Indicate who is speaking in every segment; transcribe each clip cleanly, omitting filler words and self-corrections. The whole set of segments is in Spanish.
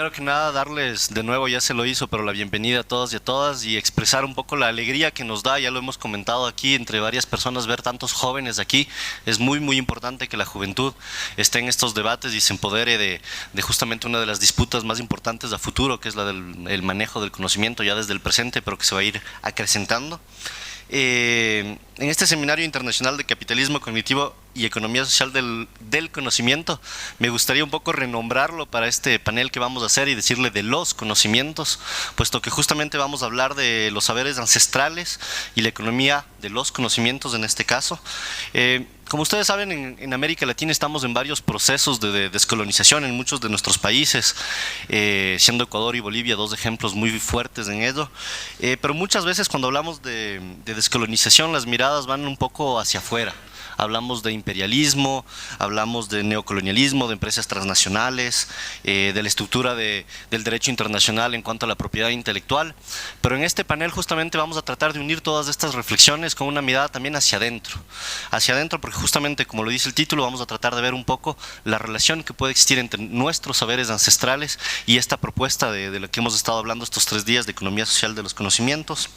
Speaker 1: primero que nada, darles de nuevo, ya se lo hizo, pero la bienvenida a todos y a todas y expresar un poco la alegría que nos da, ya lo hemos comentado aquí entre varias personas, ver tantos jóvenes aquí. Es muy, muy importante que la juventud esté en estos debates y se empodere de justamente una de las disputas más importantes a futuro, que es la del manejo del conocimiento ya desde el presente, pero que se va a ir acrecentando. En este Seminario Internacional de Capitalismo Cognitivo y Economía Social del Conocimiento, me gustaría un poco renombrarlo para este panel que vamos a hacer y decirle de los conocimientos, puesto que justamente vamos a hablar de los saberes ancestrales y la economía de los conocimientos en este caso. Como ustedes saben, en América Latina estamos en varios procesos de descolonización en muchos de nuestros países, siendo Ecuador y Bolivia dos ejemplos muy fuertes en ello, pero muchas veces cuando hablamos de descolonización las miradas van un poco hacia afuera. Hablamos de imperialismo, hablamos de neocolonialismo, de empresas transnacionales, de la estructura del derecho internacional en cuanto a la propiedad intelectual, pero en este panel justamente vamos a tratar de unir todas estas reflexiones con una mirada también hacia adentro porque justamente como lo dice el título vamos a tratar de ver un poco la relación que puede existir entre nuestros saberes ancestrales y esta propuesta de la que hemos estado hablando estos 3 días de economía social de los conocimientos.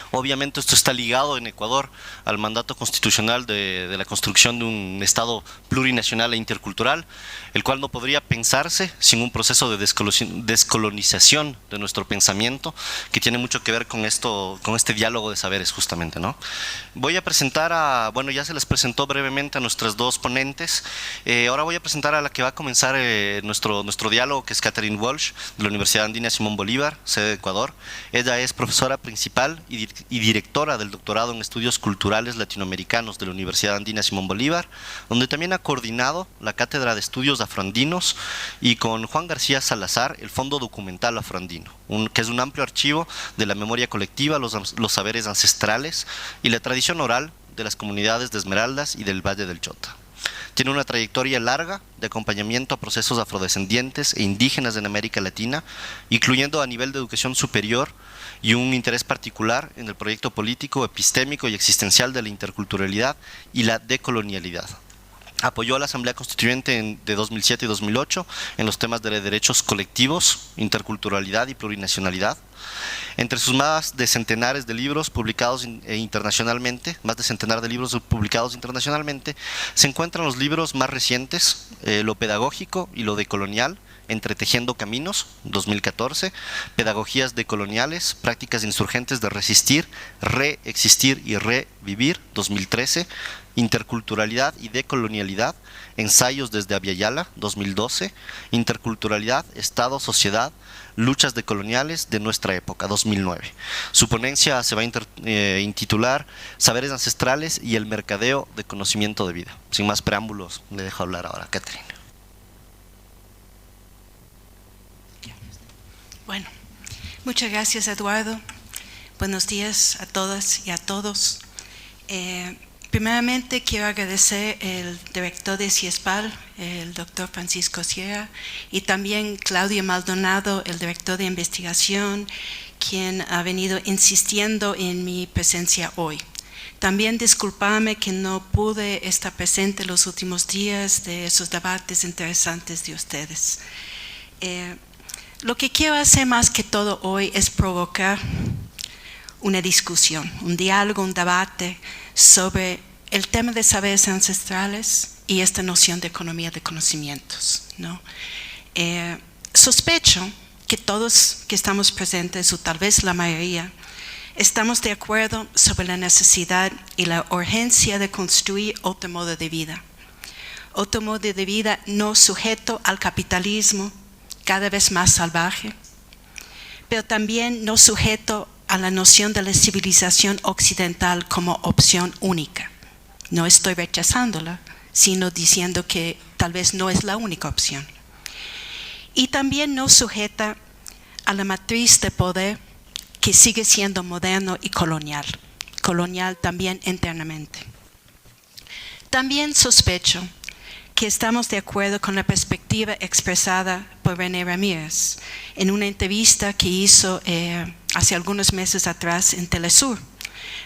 Speaker 1: Obviamente esto está ligado en Ecuador al mandato constitucional de la construcción de un Estado plurinacional e intercultural, el cual no podría pensarse sin un proceso de descolonización de nuestro pensamiento, que tiene mucho que ver con esto, con este diálogo de saberes justamente, ¿no? Voy a presentar bueno, ya se les presentó brevemente a nuestras dos ponentes, ahora voy a presentar a la que va a comenzar nuestro diálogo, que es Catherine Walsh, de la Universidad Andina Simón Bolívar, sede de Ecuador. Ella es profesora principal y directora del doctorado en estudios culturales latinoamericanos de la Universidad Andina Simón Bolívar, donde también ha coordinado la cátedra de estudios afroandinos y con Juan García Salazar el Fondo Documental Afroandino, que es un amplio archivo de la memoria colectiva, los saberes ancestrales y la tradición oral de las comunidades de Esmeraldas y del Valle del Chota. Tiene una trayectoria larga de acompañamiento a procesos afrodescendientes e indígenas en América Latina, incluyendo a nivel de educación superior y un interés particular en el proyecto político, epistémico y existencial de la interculturalidad y la decolonialidad. Apoyó a la Asamblea Constituyente de 2007 y 2008 en los temas de derechos colectivos, interculturalidad y plurinacionalidad. Entre sus más de centenares de libros publicados internacionalmente, se encuentran los libros más recientes, Lo pedagógico y lo decolonial, Entretejiendo Caminos, 2014, Pedagogías decoloniales, Prácticas insurgentes de resistir, reexistir y revivir, 2013, Interculturalidad y decolonialidad, Ensayos desde Abya-Yala, 2012, Interculturalidad, Estado, Sociedad, Luchas decoloniales de nuestra época, 2009. Su ponencia se va a intitular Saberes ancestrales y el mercadeo de conocimiento de vida. Sin más preámbulos, le dejo hablar ahora a Catherine.
Speaker 2: Bueno, muchas gracias, Eduardo. Buenos días a todas y a todos. Primeramente quiero agradecer al director de CIESPAL, el doctor Francisco Sierra, y también Claudia Maldonado, el director de investigación, quien ha venido insistiendo en mi presencia hoy. También disculparme que no pude estar presente los últimos días de esos debates interesantes de ustedes. Lo que quiero hacer más que todo hoy es provocar una discusión, un diálogo, un debate sobre el tema de saberes ancestrales y esta noción de economía de conocimientos, ¿no? Sospecho que todos que estamos presentes, o tal vez la mayoría, estamos de acuerdo sobre la necesidad y la urgencia de construir otro modo de vida no sujeto al capitalismo cada vez más salvaje, pero también no sujeto a la noción de la civilización occidental como opción única. No estoy rechazándola, sino diciendo que tal vez no es la única opción. Y también no sujeta a la matriz de poder que sigue siendo moderno y colonial también internamente. También sospecho que estamos de acuerdo con la perspectiva expresada por René Ramírez en una entrevista que hizo hace algunos meses atrás en Telesur,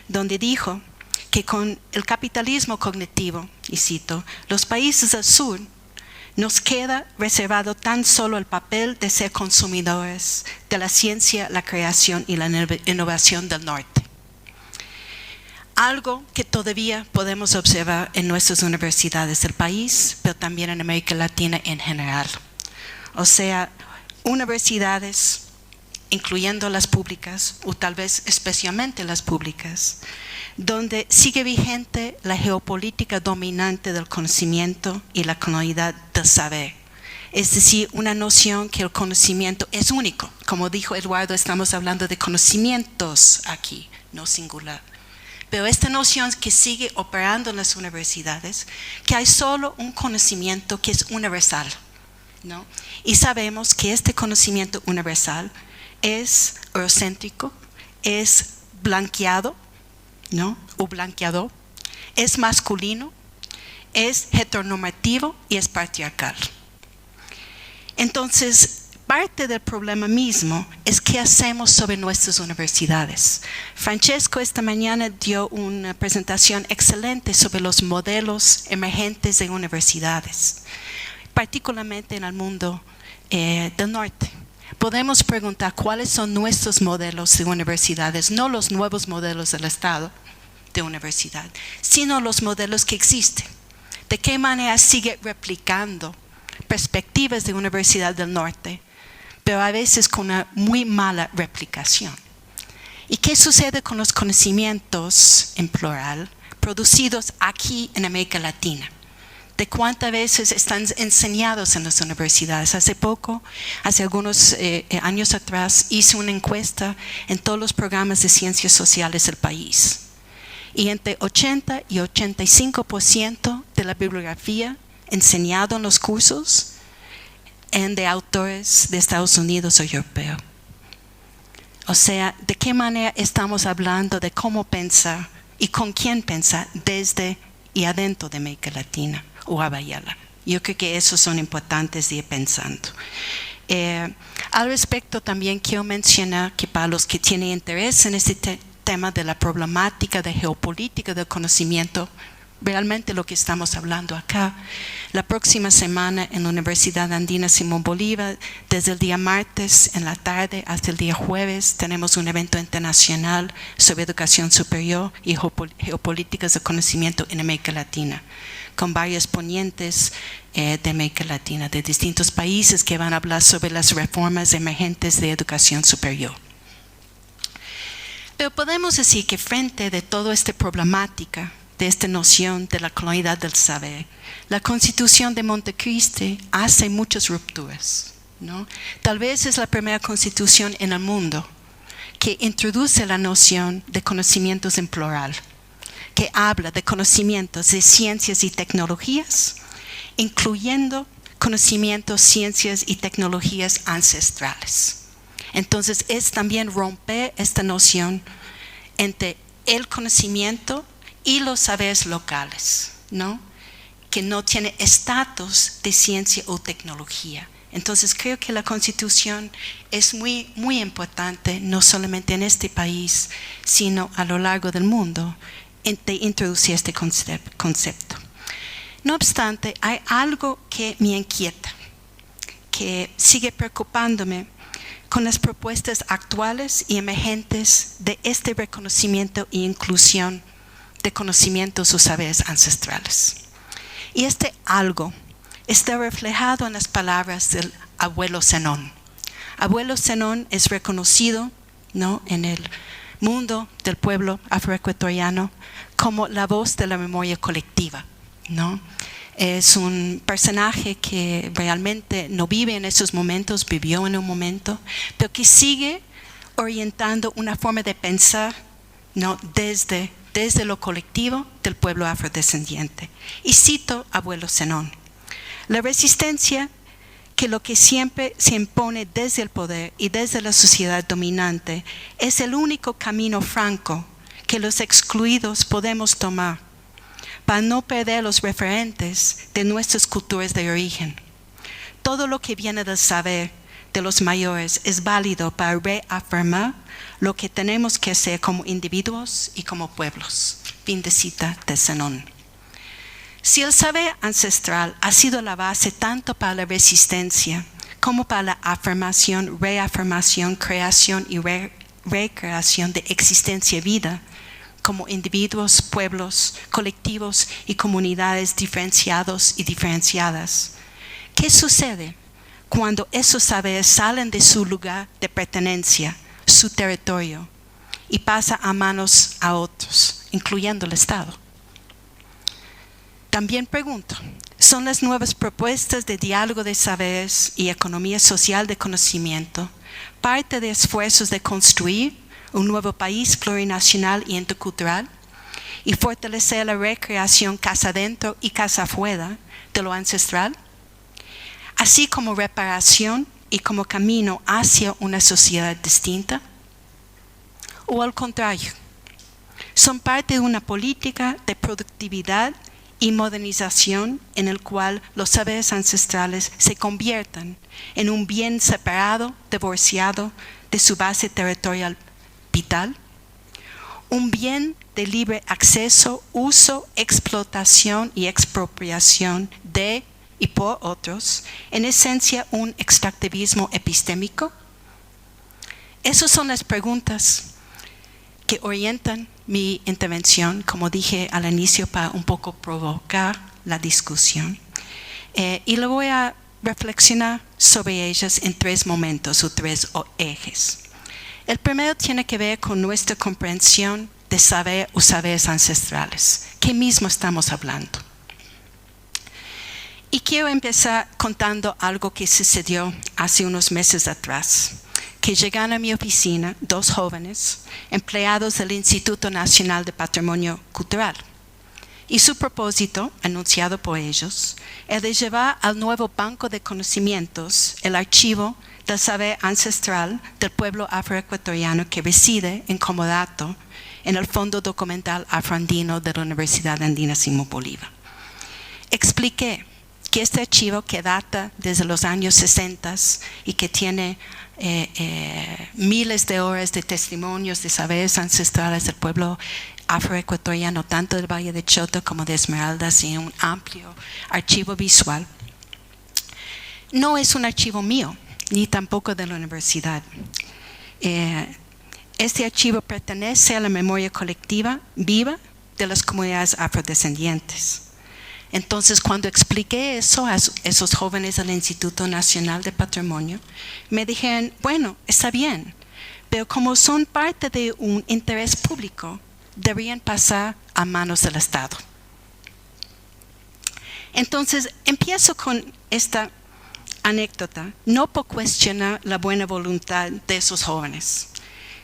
Speaker 2: donde dijo que con el capitalismo cognitivo, y cito, los países del sur Nos queda reservado tan solo el papel de ser consumidores de la ciencia, la creación y la innovación del norte. Algo que todavía podemos observar en nuestras universidades del país, pero también en América Latina en general. O sea, universidades, incluyendo las públicas, o tal vez especialmente las públicas, donde sigue vigente la geopolítica dominante del conocimiento y la colonialidad del saber. Es decir, una noción que el conocimiento es único. Como dijo Eduardo, estamos hablando de conocimientos aquí, no singular. Pero esta noción que sigue operando en las universidades, que hay solo un conocimiento que es universal, ¿no? Y sabemos que este conocimiento universal es eurocéntrico, es blanqueado, ¿no? O blanqueado, es masculino, es heteronormativo y es patriarcal. Entonces, parte del problema mismo es qué hacemos sobre nuestras universidades. Francesco esta mañana dio una presentación excelente sobre los modelos emergentes de universidades, particularmente en el mundo del norte. Podemos preguntar cuáles son nuestros modelos de universidades, no los nuevos modelos del Estado de universidad, sino los modelos que existen. ¿De qué manera sigue replicando perspectivas de universidad del norte, pero a veces con una muy mala replicación? ¿Y qué sucede con los conocimientos, en plural, producidos aquí en América Latina? ¿De cuántas veces están enseñados en las universidades? Hace algunos años atrás, hice una encuesta en todos los programas de ciencias sociales del país. Y entre 80 y 85% de la bibliografía enseñada en los cursos es de autores de Estados Unidos o europeos. O sea, ¿de qué manera estamos hablando de cómo pensar y con quién pensar desde y adentro de América Latina o Abayala? Yo creo que esos son importantes de ir pensando. Al respecto también quiero mencionar que para los que tienen interés en este tema de la problemática de geopolítica del conocimiento, realmente lo que estamos hablando acá, la próxima semana en la Universidad Andina Simón Bolívar, desde el día martes en la tarde hasta el día jueves, tenemos un evento internacional sobre educación superior y geopolíticas de conocimiento en América Latina, con varios ponentes de América Latina, de distintos países que van a hablar sobre las reformas emergentes de educación superior. Pero podemos decir que frente de toda esta problemática, de esta noción de la colonialidad del saber, la Constitución de Montecristi hace muchas rupturas, ¿no? Tal vez es la primera constitución en el mundo que introduce la noción de conocimientos en plural, que habla de conocimientos de ciencias y tecnologías, incluyendo conocimientos, ciencias y tecnologías ancestrales. Entonces es también romper esta noción entre el conocimiento y los saberes locales, ¿no? Que no tiene estatus de ciencia o tecnología. Entonces creo que la Constitución es muy, muy importante, no solamente en este país, sino a lo largo del mundo, de introducir este concepto. No obstante, hay algo que me inquieta, que sigue preocupándome con las propuestas actuales y emergentes de este reconocimiento e inclusión de conocimientos o saberes ancestrales. Y este algo está reflejado en las palabras del abuelo Zenón. Abuelo Zenón es reconocido, ¿no?, en el mundo del pueblo afroecuatoriano como la voz de la memoria colectiva, ¿no? Es un personaje que realmente no vive en esos momentos, vivió en un momento, pero que sigue orientando una forma de pensar, ¿no?, desde lo colectivo del pueblo afrodescendiente. Y cito a abuelo Zenón: la resistencia, que lo que siempre se impone desde el poder y desde la sociedad dominante, es el único camino franco que los excluidos podemos tomar para no perder los referentes de nuestras culturas de origen. Todo lo que viene del saber de los mayores es válido para reafirmar lo que tenemos que hacer como individuos y como pueblos. Fin de cita de Zenón. Si el saber ancestral ha sido la base tanto para la resistencia como para la afirmación, reafirmación, creación y recreación de existencia y vida, como individuos, pueblos, colectivos y comunidades diferenciados y diferenciadas, ¿qué sucede cuando esos saberes salen de su lugar de pertenencia, su territorio, y pasan a manos a otros, incluyendo el Estado? También pregunto, ¿son las nuevas propuestas de diálogo de saberes y economía social de conocimiento parte de esfuerzos de construir un nuevo país plurinacional y intercultural y fortalecer la recreación casa adentro y casa afuera de lo ancestral, así como reparación y como camino hacia una sociedad distinta? ¿O al contrario, son parte de una política de productividad y modernización en el cual los saberes ancestrales se conviertan en un bien separado, divorciado de su base territorial vital, un bien de libre acceso, uso, explotación y expropiación de y por otros, en esencia un extractivismo epistémico? Esas son las preguntas que orientan mi intervención, como dije al inicio, para un poco provocar la discusión. Y lo voy a reflexionar sobre ellas en 3 momentos o 3 ejes. El primero tiene que ver con nuestra comprensión de saber o saberes ancestrales. ¿Qué mismo estamos hablando? Y quiero empezar contando algo que sucedió hace unos meses atrás, que llegaron a mi oficina 2 jóvenes empleados del Instituto Nacional de Patrimonio Cultural. Y su propósito, anunciado por ellos, es de llevar al nuevo banco de conocimientos el archivo del saber ancestral del pueblo afroecuatoriano que reside en Comodato, en el Fondo Documental Afroandino de la Universidad Andina Simón Bolívar. Expliqué que este archivo, que data desde los años 60 y que tiene miles de horas de testimonios de saberes ancestrales del pueblo afroecuatoriano, tanto del Valle de Chota como de Esmeraldas, y un amplio archivo visual, no es un archivo mío, ni tampoco de la universidad. Este archivo pertenece a la memoria colectiva viva de las comunidades afrodescendientes. Entonces, cuando expliqué eso a esos jóvenes del Instituto Nacional de Patrimonio, me dijeron, bueno, está bien, pero como son parte de un interés público, deberían pasar a manos del Estado. Entonces, empiezo con esta anécdota, no por cuestionar la buena voluntad de esos jóvenes,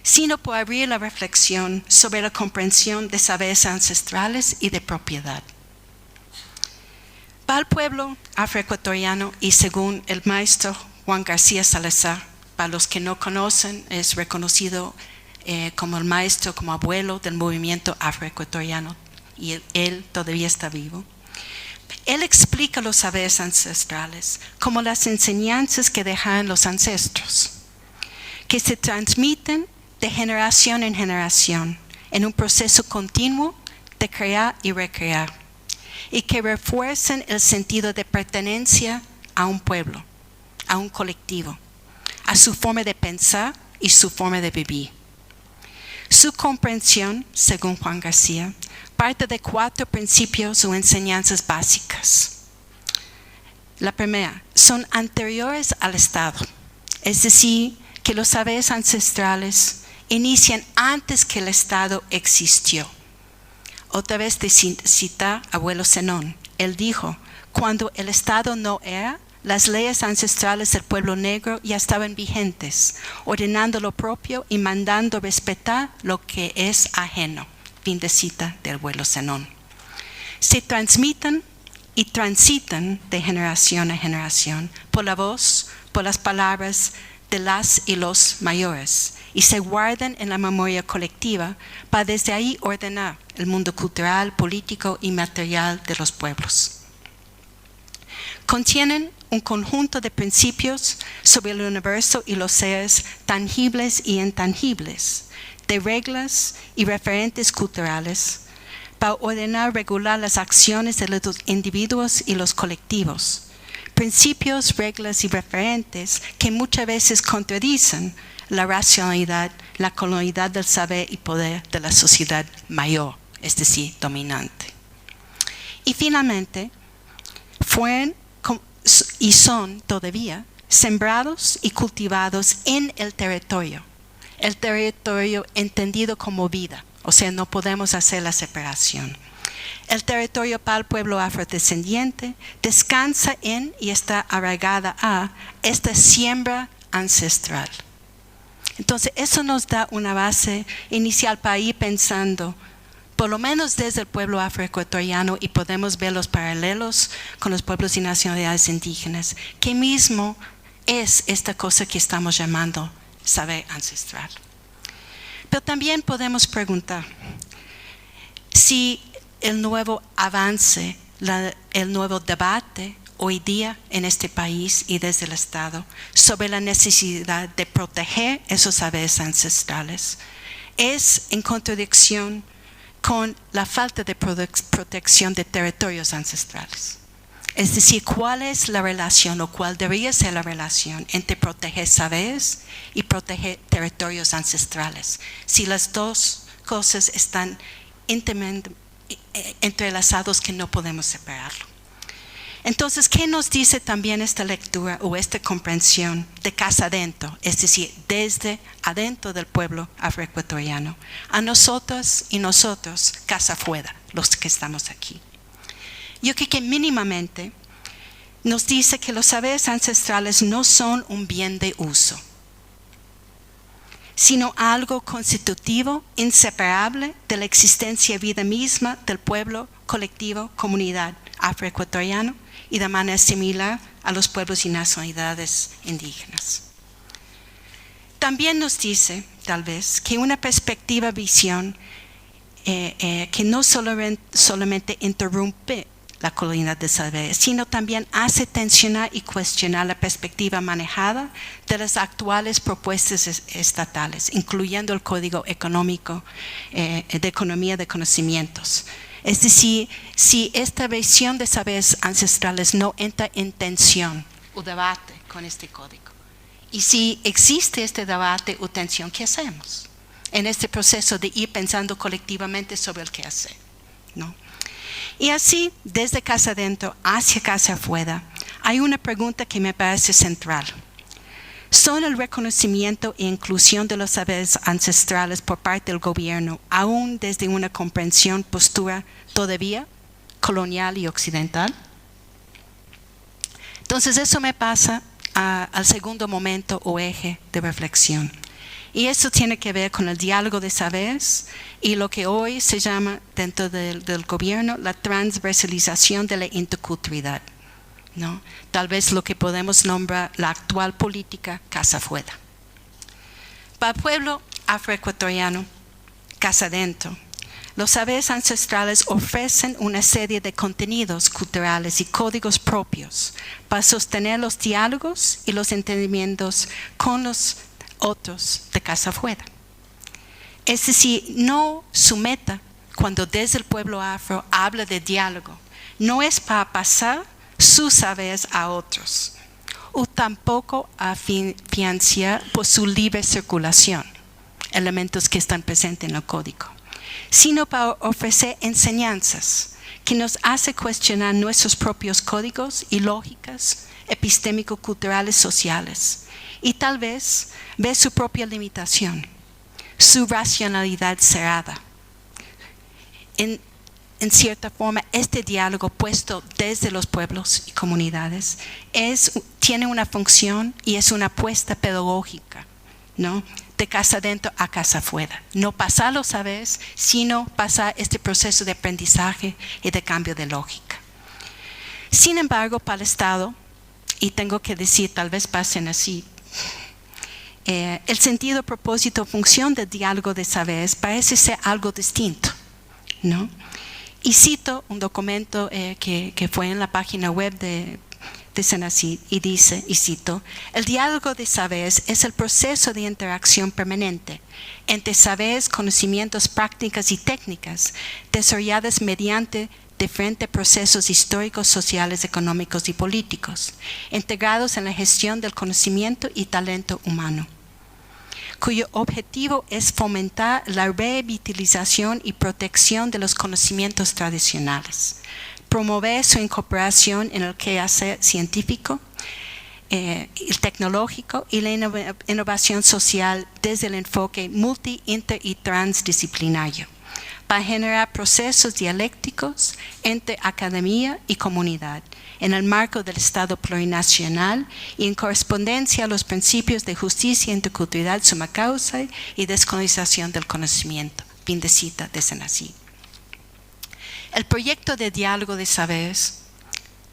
Speaker 2: sino por abrir la reflexión sobre la comprensión de saberes ancestrales y de propiedad. Para el pueblo afroecuatoriano, y según el maestro Juan García Salazar, para los que no conocen, es reconocido como el maestro, como abuelo del movimiento afroecuatoriano, y él todavía está vivo. Él explica los saberes ancestrales como las enseñanzas que dejan los ancestros, que se transmiten de generación en generación en un proceso continuo de crear y recrear, y que refuerzan el sentido de pertenencia a un pueblo, a un colectivo, a su forma de pensar y su forma de vivir. Su comprensión, según Juan García, parte de 4 principios o enseñanzas básicas. La primera, son anteriores al Estado, es decir, que los saberes ancestrales inician antes que el Estado existió. Otra vez de citar a abuelo Zenón, él dijo, cuando el Estado no era, las leyes ancestrales del pueblo negro ya estaban vigentes, ordenando lo propio y mandando respetar lo que es ajeno. Fin de cita del abuelo Zenón. Se transmiten y transitan de generación a generación por la voz, por las palabras de las y los mayores, y se guardan en la memoria colectiva para desde ahí ordenar el mundo cultural, político y material de los pueblos. Contienen un conjunto de principios sobre el universo y los seres tangibles y intangibles, de reglas y referentes culturales, para ordenar, regular las acciones de los individuos y los colectivos. Principios, reglas y referentes que muchas veces contradicen la racionalidad, la colonialidad del saber y poder de la sociedad mayor, es decir, dominante. Y finalmente, fueron y son todavía sembrados y cultivados en el territorio entendido como vida, o sea, no podemos hacer la separación. El territorio para el pueblo afrodescendiente descansa en y está arraigada a esta siembra ancestral. Entonces, eso nos da una base inicial para ir pensando, por lo menos desde el pueblo afroecuatoriano, y podemos ver los paralelos con los pueblos y nacionalidades indígenas, que mismo es esta cosa que estamos llamando saber ancestral. Pero también podemos preguntar si el nuevo avance, el nuevo debate hoy día en este país y desde el Estado sobre la necesidad de proteger esos saberes ancestrales es en contradicción con la falta de protección de territorios ancestrales. Es decir, ¿cuál es la relación o cuál debería ser la relación entre proteger saberes y proteger territorios ancestrales? Si las dos cosas están entrelazados que no podemos separarlo. Entonces, ¿qué nos dice también esta lectura o esta comprensión de casa adentro? Es decir, desde adentro del pueblo afroecuatoriano. A nosotros y nosotros, casa afuera, los que estamos aquí. Yo creo que mínimamente nos dice que los saberes ancestrales no son un bien de uso, sino algo constitutivo, inseparable de la existencia y vida misma del pueblo, colectivo, comunidad afroecuatoriano y de manera similar a los pueblos y nacionalidades indígenas. También nos dice, tal vez, que una perspectiva, visión que no solamente interrumpe la colonialidad de saberes, sino también hace tensionar y cuestionar la perspectiva manejada de las actuales propuestas estatales, incluyendo el Código Económico de Economía de Conocimientos. Es decir, si esta visión de saberes ancestrales no entra en tensión o debate con este código, y si existe este debate o tensión, ¿qué hacemos en este proceso de ir pensando colectivamente sobre el qué hacer, ¿no? Y así, desde casa adentro hacia casa afuera, hay una pregunta que me parece central. ¿Son el reconocimiento e inclusión de los saberes ancestrales por parte del gobierno, aún desde una comprensión, postura todavía colonial y occidental? Entonces, eso me pasa al segundo momento o eje de reflexión. Y eso tiene que ver con el diálogo de saberes y lo que hoy se llama dentro del gobierno la transversalización de la interculturalidad, ¿no? Tal vez lo que podemos nombrar la actual política casa afuera. Para el pueblo afroecuatoriano, casa adentro, los saberes ancestrales ofrecen una serie de contenidos culturales y códigos propios para sostener los diálogos y los entendimientos con los otros de casa afuera. Es decir, no su meta cuando desde el pueblo afro habla de diálogo, no es para pasar sus saberes a otros, o tampoco a financiar por su libre circulación, elementos que están presentes en el código, sino para ofrecer enseñanzas que nos hace cuestionar nuestros propios códigos y lógicas epistémico-culturales sociales, y tal vez ver su propia limitación, su racionalidad cerrada. En cierta forma, este diálogo puesto desde los pueblos y comunidades tiene una función y es una apuesta pedagógica, ¿no? De casa adentro a casa afuera. No pasar los saberes, sino pasar este proceso de aprendizaje y de cambio de lógica. Sin embargo, para el Estado, y tengo que decir, tal vez pasen así, el sentido, propósito, función del diálogo de saberes parece ser algo distinto, ¿no? Y cito un documento que fue en la página web de de Senacid y dice, y cito, el diálogo de saberes es el proceso de interacción permanente entre saberes, conocimientos, prácticas y técnicas desarrolladas mediante diferentes procesos históricos, sociales, económicos y políticos, integrados en la gestión del conocimiento y talento humano, cuyo objetivo es fomentar la revitalización y protección de los conocimientos tradicionales, promover su incorporación en el quehacer científico, el tecnológico y la innovación social desde el enfoque multi, inter y transdisciplinario, para generar procesos dialécticos entre academia y comunidad, en el marco del Estado plurinacional y en correspondencia a los principios de justicia, interculturalidad, suma causa y descolonización del conocimiento. Fin de cita de Senacid. El proyecto de diálogo de saberes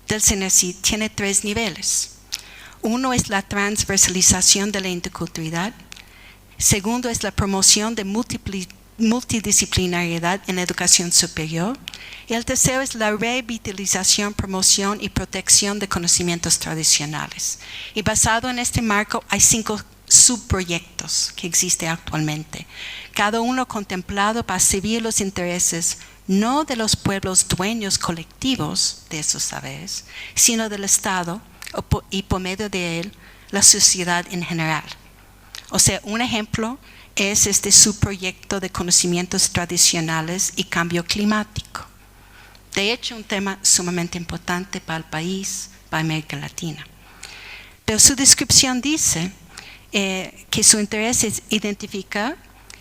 Speaker 2: del Senacid tiene 3 niveles. Uno es la transversalización de la interculturalidad. Segundo es la promoción de multidisciplinariedad en la educación superior. Y el tercero es la revitalización, promoción y protección de conocimientos tradicionales. Y basado en este marco hay 5 subproyectos que existen actualmente, cada uno contemplado para servir los intereses no de los pueblos dueños colectivos de esos saberes, sino del Estado y por medio de él la sociedad en general. O sea, un ejemplo es este subproyecto de conocimientos tradicionales y cambio climático. De hecho, un tema sumamente importante para el país, para América Latina. Pero su descripción dice que su interés es identificar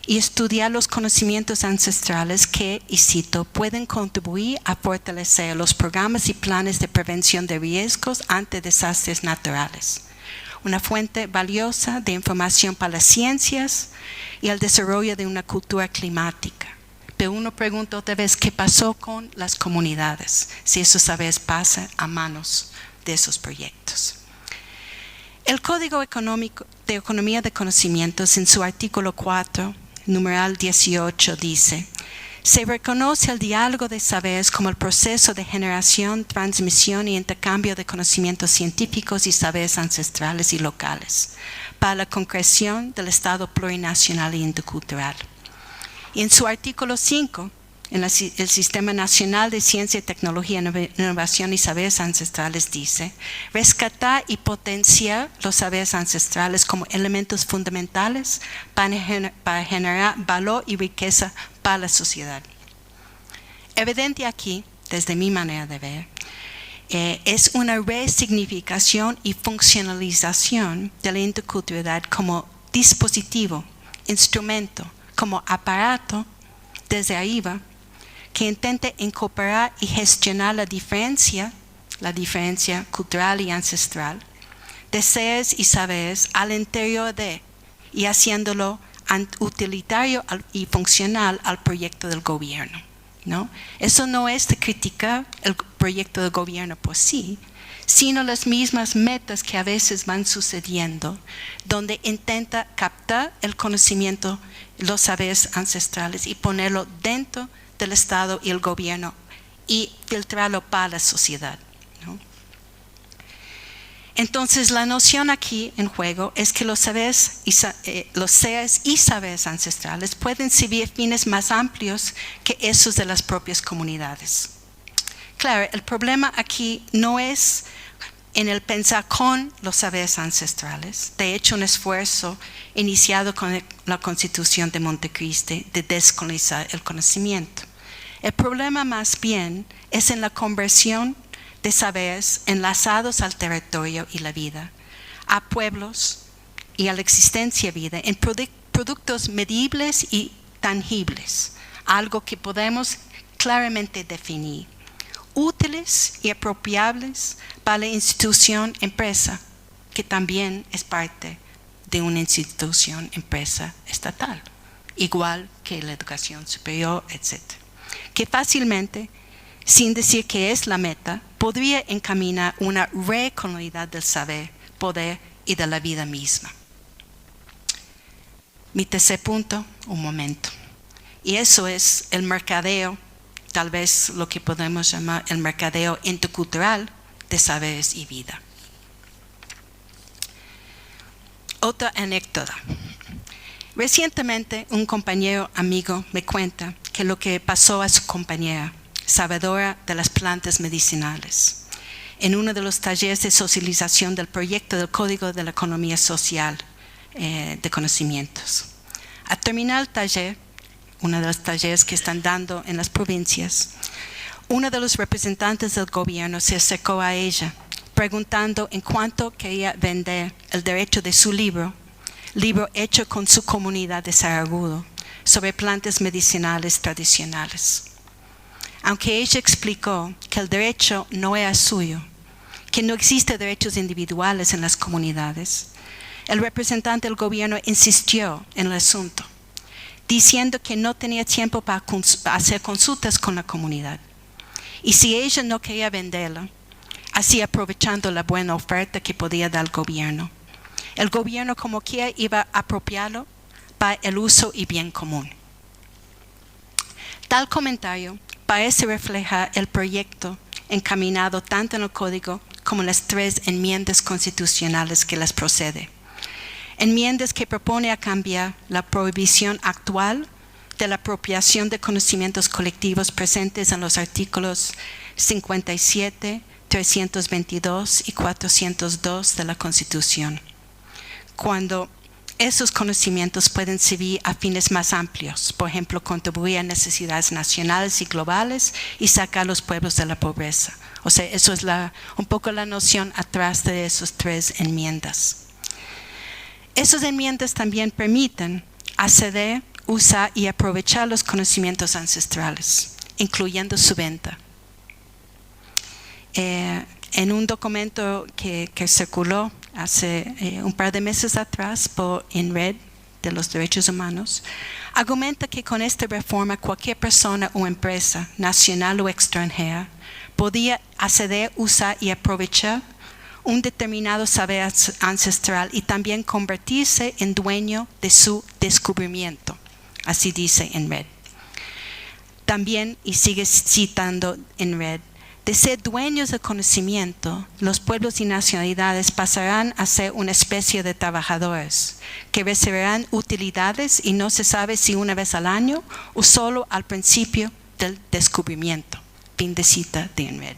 Speaker 2: y estudiar los conocimientos ancestrales que, y cito, pueden contribuir a fortalecer los programas y planes de prevención de riesgos ante desastres naturales. Una fuente valiosa de información para las ciencias y el desarrollo de una cultura climática. Pero uno pregunta otra vez, ¿qué pasó con las comunidades? Si esos saberes pasan a manos de esos proyectos. El Código Económico de Economía de Conocimientos, en su artículo 4, numeral 18, dice: se reconoce el diálogo de saberes como el proceso de generación, transmisión y intercambio de conocimientos científicos y saberes ancestrales y locales para la concreción del Estado plurinacional e intercultural. Y en su artículo 5, el Sistema Nacional de Ciencia, Tecnología, Innovación y Saberes Ancestrales dice: rescatar y potenciar los saberes ancestrales como elementos fundamentales para generar valor y riqueza para la sociedad. Evidente aquí, desde mi manera de ver, es una resignificación y funcionalización de la interculturalidad como dispositivo, instrumento, como aparato desde arriba, que intente incorporar y gestionar la diferencia cultural y ancestral, de seres y saberes al interior de, y haciéndolo utilitario y funcional al proyecto del gobierno, ¿no? Eso no es de criticar el proyecto del gobierno por sí, sino las mismas metas que a veces van sucediendo, donde intenta captar el conocimiento, los saberes ancestrales y ponerlo dentro del Estado y el gobierno y filtrarlo para la sociedad, ¿no? Entonces, la noción aquí en juego es que los seres y saberes ancestrales pueden servir fines más amplios que esos de las propias comunidades. Claro, el problema aquí no es en el pensar con los saberes ancestrales. De hecho, un esfuerzo iniciado con la Constitución de Montecristi de descolonizar el conocimiento. El problema más bien es en la conversión de saberes enlazados al territorio y la vida, a pueblos y a la existencia vida, en productos medibles y tangibles, algo que podemos claramente definir, útiles y apropiables para la institución empresa, que también es parte de una institución empresa estatal, igual que la educación superior, etc. Que fácilmente, sin decir que es la meta, podría encaminar una recolonialidad del saber, poder y de la vida misma. Mi tercer punto, un momento. Y eso es el mercadeo, tal vez lo que podemos llamar el mercadeo intercultural de saberes y vida. Otra anécdota. Recientemente un compañero amigo me cuenta que lo que pasó a su compañera, sabedora de las plantas medicinales, en uno de los talleres de socialización del proyecto del Código de la Economía Social de Conocimientos. Al terminar el taller, uno de los talleres que están dando en las provincias, uno de los representantes del gobierno se acercó a ella preguntando en cuánto quería vender el derecho de su libro hecho con su comunidad de Saragudo, sobre plantas medicinales tradicionales. Aunque ella explicó que el derecho no era suyo, que no existen derechos individuales en las comunidades, el representante del gobierno insistió en el asunto, diciendo que no tenía tiempo para hacer consultas con la comunidad. Y si ella no quería venderla, así aprovechando la buena oferta que podía dar el gobierno como quiera iba a apropiarlo para el uso y bien común. Tal comentario parece reflejar el proyecto encaminado tanto en el Código como en las 3 enmiendas constitucionales que las procede. Enmiendas que propone a cambiar la prohibición actual de la apropiación de conocimientos colectivos presentes en los artículos 57, 322 y 402 de la Constitución, cuando esos conocimientos pueden servir a fines más amplios, por ejemplo, contribuir a necesidades nacionales y globales y sacar a los pueblos de la pobreza. O sea, eso es un poco la noción atrás de esas 3 enmiendas. Esas enmiendas también permiten acceder, usar y aprovechar los conocimientos ancestrales, incluyendo su venta. En un documento que circuló hace un par de meses atrás por INRED de los Derechos Humanos, argumenta que con esta reforma cualquier persona o empresa, nacional o extranjera, podía acceder, usar y aprovechar un determinado saber ancestral y también convertirse en dueño de su descubrimiento. Así dice INRED. También, y sigue citando INRED, de ser dueños del conocimiento, los pueblos y nacionalidades pasarán a ser una especie de trabajadores que recibirán utilidades y no se sabe si una vez al año o solo al principio del descubrimiento. Fin de cita de INRED.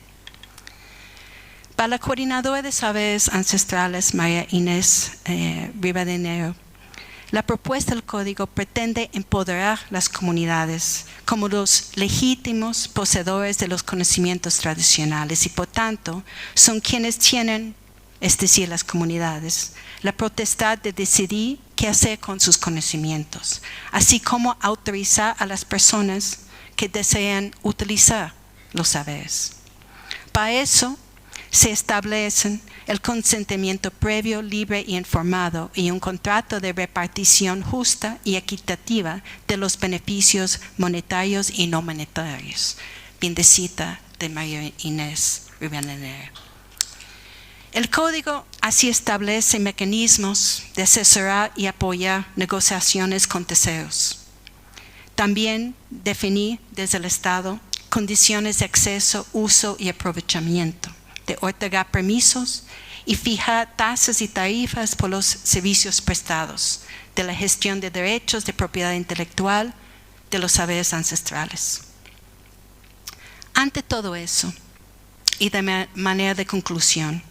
Speaker 2: Para la coordinadora de saberes ancestrales, María Inés Rivadeneiro, la propuesta del código pretende empoderar las comunidades como los legítimos poseedores de los conocimientos tradicionales y por tanto son quienes tienen, es decir, las comunidades, la potestad de decidir qué hacer con sus conocimientos, así como autorizar a las personas que desean utilizar los saberes. Para eso se establecen el consentimiento previo, libre y informado y un contrato de repartición justa y equitativa de los beneficios monetarios y no monetarios. Fin de cita de María Inés Rivadeneiro. El código así establece mecanismos de asesorar y apoyar negociaciones con terceros. También definir desde el Estado condiciones de acceso, uso y aprovechamiento, de otorgar permisos y fijar tasas y tarifas por los servicios prestados, de la gestión de derechos de propiedad intelectual, de los saberes ancestrales. Ante todo eso, y de manera de conclusión,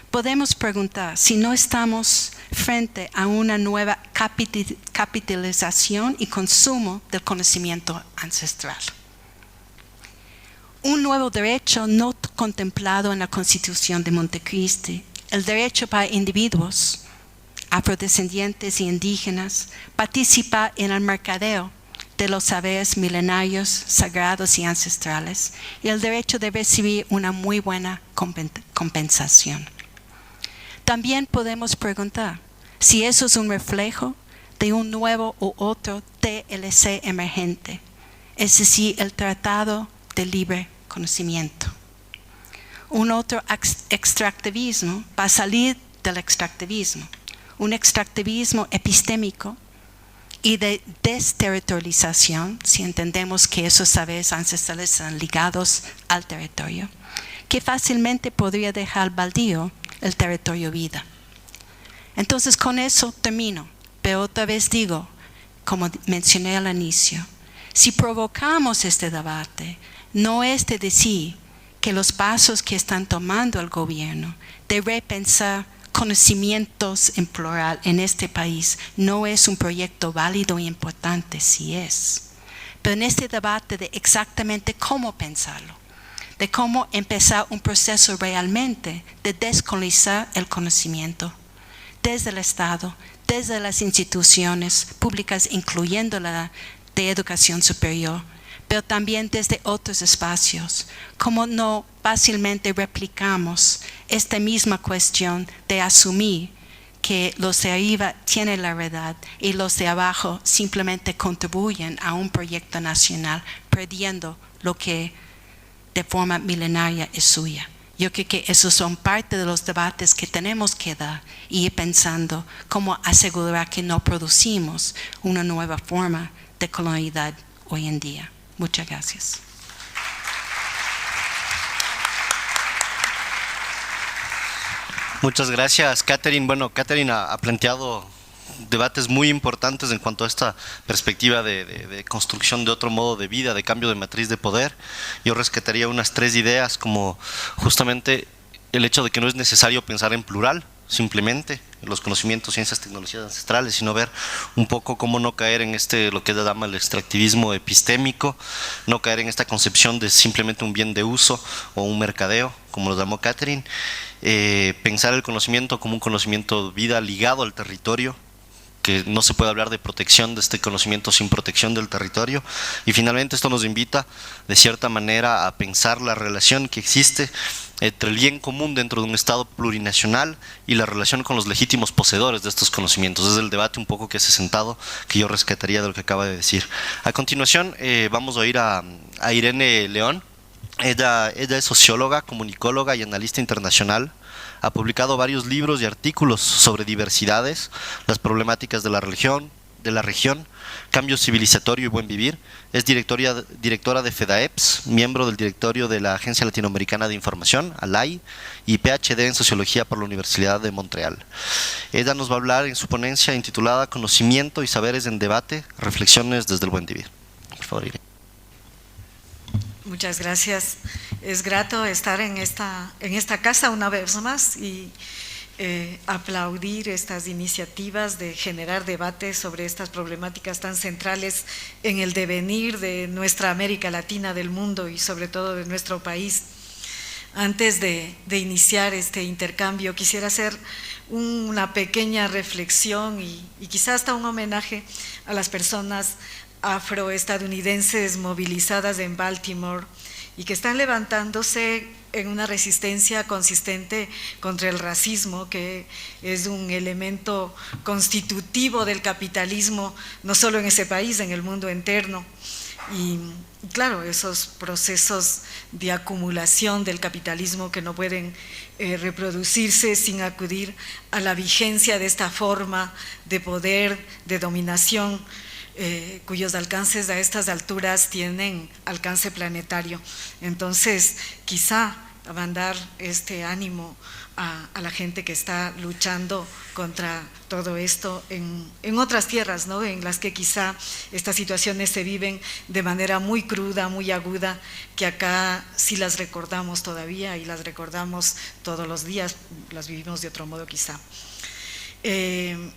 Speaker 2: podemos preguntar si no estamos frente a una nueva capitalización y consumo del conocimiento ancestral. Un nuevo derecho no contemplado en la Constitución de Montecristi, el derecho para individuos, afrodescendientes y indígenas, participar en el mercadeo de los saberes milenarios, sagrados y ancestrales, y el derecho de recibir una muy buena compensación. También podemos preguntar si eso es un reflejo de un nuevo u otro TLC emergente, es decir, el Tratado de Libre Conocimiento. Un otro extractivismo para salir del extractivismo, un extractivismo epistémico y de desterritorialización, si entendemos que esos saberes ancestrales están ligados al territorio, que fácilmente podría dejar baldío el territorio vida. Entonces con eso termino, pero otra vez digo, como mencioné al inicio, si provocamos este debate, no es de decir que los pasos que están tomando el gobierno de repensar conocimientos en plural en este país no es un proyecto válido e importante, sí es. Pero en este debate de exactamente cómo pensarlo, de cómo empezar un proceso realmente de descolonizar el conocimiento desde el Estado, desde las instituciones públicas, incluyendo la de educación superior, pero también desde otros espacios, como no fácilmente replicamos esta misma cuestión de asumir que los de arriba tienen la verdad y los de abajo simplemente contribuyen a un proyecto nacional, perdiendo lo que de forma milenaria es suya. Yo creo que esos son parte de los debates que tenemos que dar y ir pensando cómo asegurar que no producimos una nueva forma de colonialidad hoy en día. Muchas gracias.
Speaker 1: Muchas gracias, Catherine. Bueno, Catherine ha planteado debates muy importantes en cuanto a esta perspectiva de construcción de otro modo de vida, de cambio de matriz de poder. Yo rescataría unas 3 ideas, como justamente el hecho de que no es necesario pensar en plural, simplemente los conocimientos, ciencias, tecnologías ancestrales, sino ver un poco cómo no caer en lo que se llama el extractivismo epistémico, no caer en esta concepción de simplemente un bien de uso o un mercadeo, como lo llamó Catherine, pensar el conocimiento como un conocimiento de vida ligado al territorio, que no se puede hablar de protección de este conocimiento sin protección del territorio. Y finalmente esto nos invita de cierta manera a pensar la relación que existe entre el bien común dentro de un Estado plurinacional y la relación con los legítimos poseedores de estos conocimientos. Es el debate un poco que se ha sentado, que yo rescataría de lo que acaba de decir. A continuación vamos a oír a Irene León. Ella es socióloga, comunicóloga y analista internacional. Ha publicado varios libros y artículos sobre diversidades, las problemáticas de la región, cambio civilizatorio y buen vivir. Es directora de FEDAEPS, miembro del directorio de la Agencia Latinoamericana de Información, ALAI, y PhD en Sociología por la Universidad de Montreal. Ella nos va a hablar en su ponencia intitulada Conocimiento y Saberes en Debate, reflexiones desde el buen vivir. Por favor, Irene.
Speaker 3: Muchas gracias. Es grato estar en esta casa una vez más y aplaudir estas iniciativas de generar debates sobre estas problemáticas tan centrales en el devenir de nuestra América Latina, del mundo y sobre todo de nuestro país. Antes de iniciar este intercambio, quisiera hacer una pequeña reflexión y quizás hasta un homenaje a las personas afroestadounidenses movilizadas en Baltimore y que están levantándose en una resistencia consistente contra el racismo, que es un elemento constitutivo del capitalismo, no solo en ese país, en el mundo entero. Y claro, esos procesos de acumulación del capitalismo que no pueden reproducirse sin acudir a la vigencia de esta forma de poder, de dominación, cuyos alcances a estas alturas tienen alcance planetario. Entonces, quizá mandar este ánimo a la gente que está luchando contra todo esto en otras tierras, ¿no?, en las que quizá estas situaciones se viven de manera muy cruda, muy aguda, que acá sí las recordamos todavía y las recordamos todos los días, las vivimos de otro modo quizá. En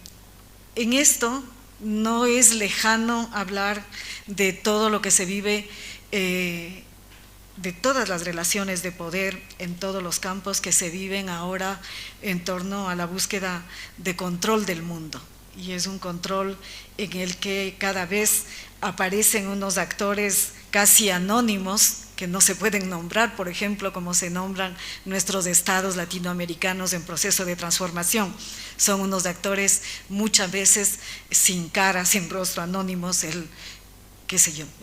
Speaker 3: esto no es lejano hablar de todo lo que se vive, de todas las relaciones de poder en todos los campos que se viven ahora en torno a la búsqueda de control del mundo. Y es un control en el que cada vez aparecen unos actores casi anónimos que no se pueden nombrar, por ejemplo, como se nombran nuestros estados latinoamericanos en proceso de transformación. Son unos actores muchas veces sin cara, sin rostro, anónimos, el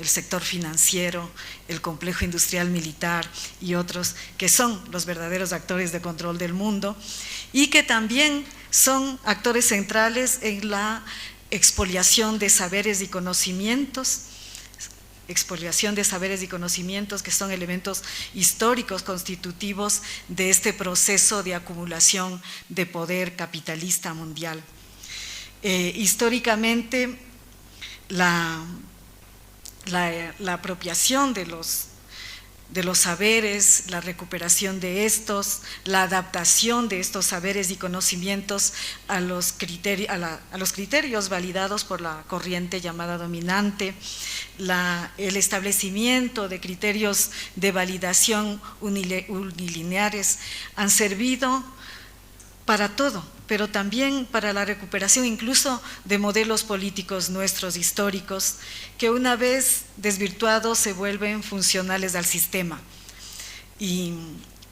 Speaker 3: sector financiero, el complejo industrial militar y otros que son los verdaderos actores de control del mundo y que también son actores centrales en la expoliación de saberes y conocimientos, expoliación de saberes y conocimientos que son elementos históricos constitutivos de este proceso de acumulación de poder capitalista mundial. Históricamente, la apropiación de los saberes, la recuperación de estos, la adaptación de estos saberes y conocimientos a los criterios validados por la corriente llamada dominante, el establecimiento de criterios de validación unilineares han servido para todo, pero también para la recuperación incluso de modelos políticos nuestros históricos, que una vez desvirtuados se vuelven funcionales al sistema. Y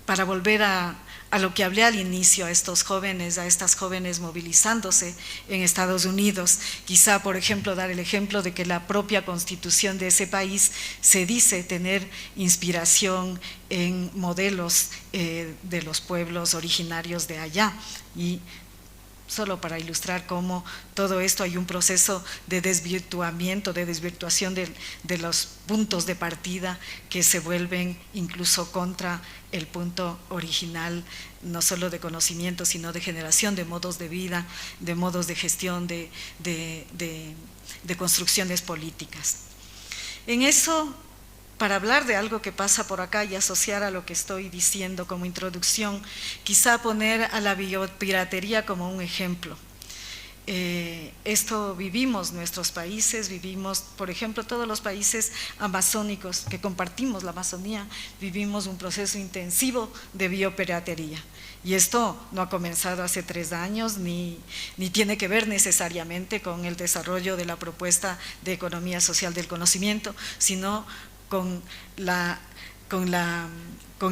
Speaker 3: para volver a lo que hablé al inicio, a estas jóvenes movilizándose en Estados Unidos, quizá, por ejemplo, dar el ejemplo de que la propia constitución de ese país se dice tener inspiración en modelos de los pueblos originarios de allá. Y solo para ilustrar cómo todo esto hay un proceso de desvirtuación de los puntos de partida que se vuelven incluso contra el punto original, no solo de conocimiento, sino de generación de modos de vida, de modos de gestión, de construcciones políticas. En eso, para hablar de algo que pasa por acá y asociar a lo que estoy diciendo como introducción, quizá poner a la biopiratería como un ejemplo. Esto vivimos nuestros países, vivimos, por ejemplo, todos los países amazónicos que compartimos la Amazonía, vivimos un proceso intensivo de biopiratería. Y esto no ha comenzado hace 3 años, ni tiene que ver necesariamente con el desarrollo de la propuesta de economía social del conocimiento, sino con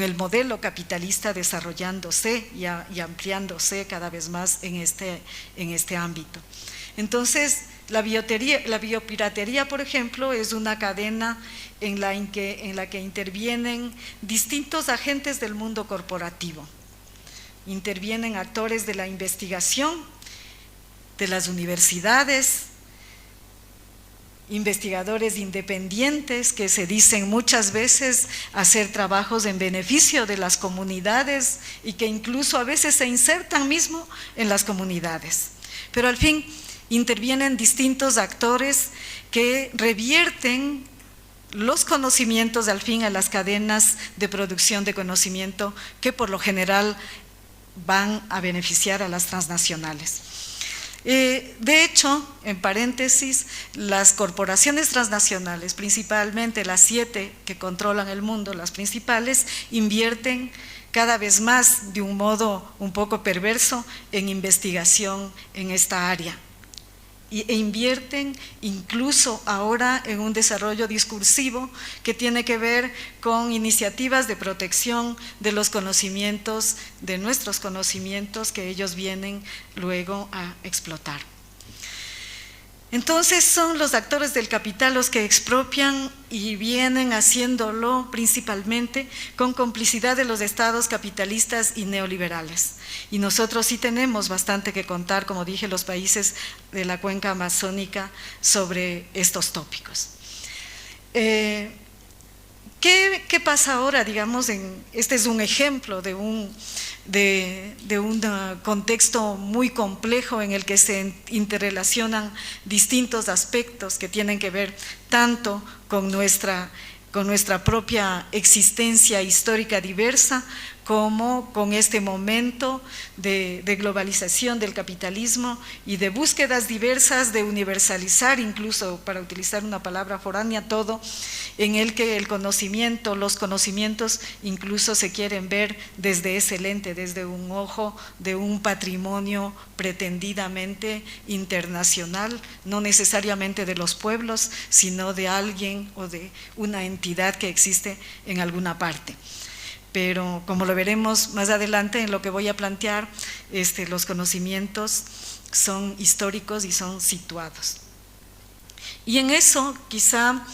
Speaker 3: el modelo capitalista desarrollándose y ampliándose cada vez más en este ámbito. Entonces, la biopiratería, por ejemplo, es una cadena en la que intervienen distintos agentes del mundo corporativo. Intervienen actores de la investigación, de las universidades, investigadores independientes que se dicen muchas veces hacer trabajos en beneficio de las comunidades y que incluso a veces se insertan mismo en las comunidades. Pero al fin intervienen distintos actores que revierten los conocimientos al fin a las cadenas de producción de conocimiento que por lo general van a beneficiar a las transnacionales. De hecho, en paréntesis, las corporaciones transnacionales, principalmente las 7 que controlan el mundo, las principales, invierten cada vez más de un modo un poco perverso en investigación en esta área. E invierten incluso ahora en un desarrollo discursivo que tiene que ver con iniciativas de protección de los conocimientos, de nuestros conocimientos que ellos vienen luego a explotar. Entonces son los actores del capital los que expropian y vienen haciéndolo principalmente con complicidad de los estados capitalistas y neoliberales. Y nosotros sí tenemos bastante que contar, como dije, los países de la cuenca amazónica sobre estos tópicos. ¿Qué pasa ahora? Digamos, este es un ejemplo de un contexto muy complejo en el que se interrelacionan distintos aspectos que tienen que ver tanto con nuestra propia existencia histórica diversa, como con este momento de globalización del capitalismo y de búsquedas diversas de universalizar, incluso para utilizar una palabra foránea, todo, en el que el conocimiento, los conocimientos incluso se quieren ver desde ese lente, desde un ojo de un patrimonio pretendidamente internacional, no necesariamente de los pueblos, sino de alguien o de una entidad que existe en alguna parte. Pero como lo veremos más adelante en lo que voy a plantear, los conocimientos son históricos y son situados. Y en eso quizá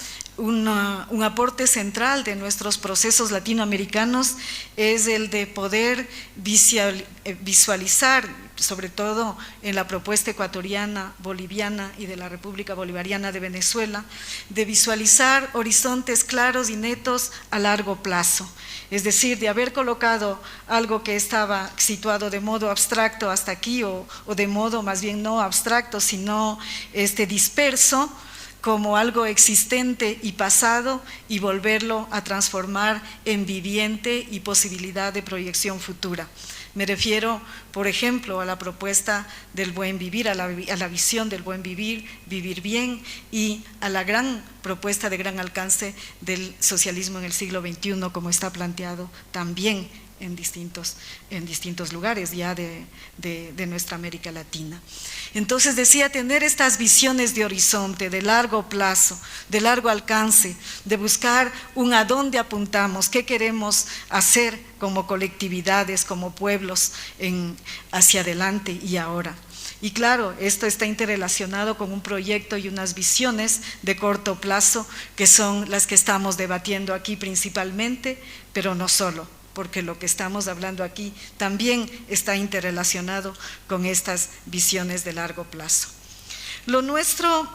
Speaker 3: un aporte central de nuestros procesos latinoamericanos es el de poder visualizar, sobre todo en la propuesta ecuatoriana, boliviana y de la República Bolivariana de Venezuela, de visualizar horizontes claros y netos a largo plazo. Es decir, de haber colocado algo que estaba situado de modo abstracto hasta aquí, o de modo más bien no abstracto, sino disperso, como algo existente y pasado, y volverlo a transformar en viviente y posibilidad de proyección futura. Me refiero, por ejemplo, a la propuesta del buen vivir, a la visión del buen vivir, vivir bien, y a la gran propuesta de gran alcance del socialismo en el siglo XXI, como está planteado también en distintos lugares ya de nuestra América Latina. Entonces decía, tener estas visiones de horizonte, de largo plazo, de largo alcance, de buscar un a dónde apuntamos, qué queremos hacer como colectividades, como pueblos hacia adelante y ahora. Y claro, esto está interrelacionado con un proyecto y unas visiones de corto plazo, que son las que estamos debatiendo aquí principalmente, pero no solo, porque lo que estamos hablando aquí también está interrelacionado con estas visiones de largo plazo. Lo nuestro,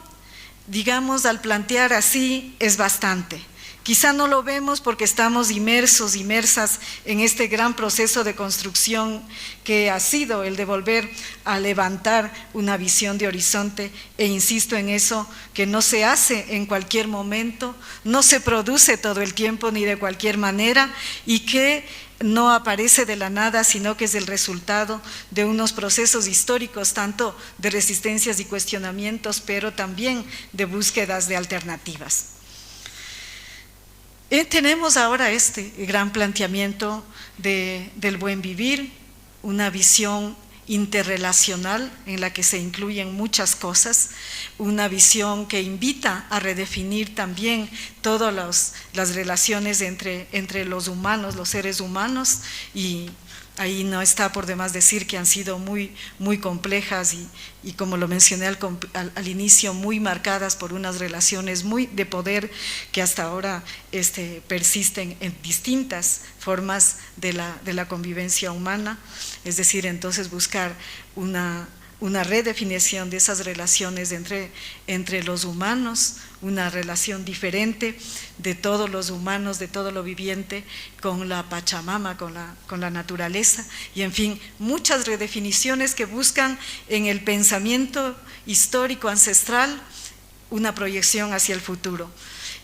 Speaker 3: digamos, al plantear así, es bastante. Quizá no lo vemos porque estamos inmersas en este gran proceso de construcción que ha sido el de volver a levantar una visión de horizonte, e insisto en eso, que no se hace en cualquier momento, no se produce todo el tiempo ni de cualquier manera, y que no aparece de la nada, sino que es el resultado de unos procesos históricos, tanto de resistencias y cuestionamientos, pero también de búsquedas de alternativas. Tenemos ahora este gran planteamiento del buen vivir, una visión interrelacional en la que se incluyen muchas cosas, una visión que invita a redefinir también todas las relaciones entre los humanos, los seres humanos, y ahí no está por demás decir que han sido muy, muy complejas y como lo mencioné al inicio, muy marcadas por unas relaciones muy de poder que hasta ahora persisten en distintas formas de la convivencia humana. Es decir, entonces buscar una redefinición de esas relaciones entre los humanos, una relación diferente de todos los humanos, de todo lo viviente, con la Pachamama, con la naturaleza, y en fin, muchas redefiniciones que buscan en el pensamiento histórico ancestral una proyección hacia el futuro.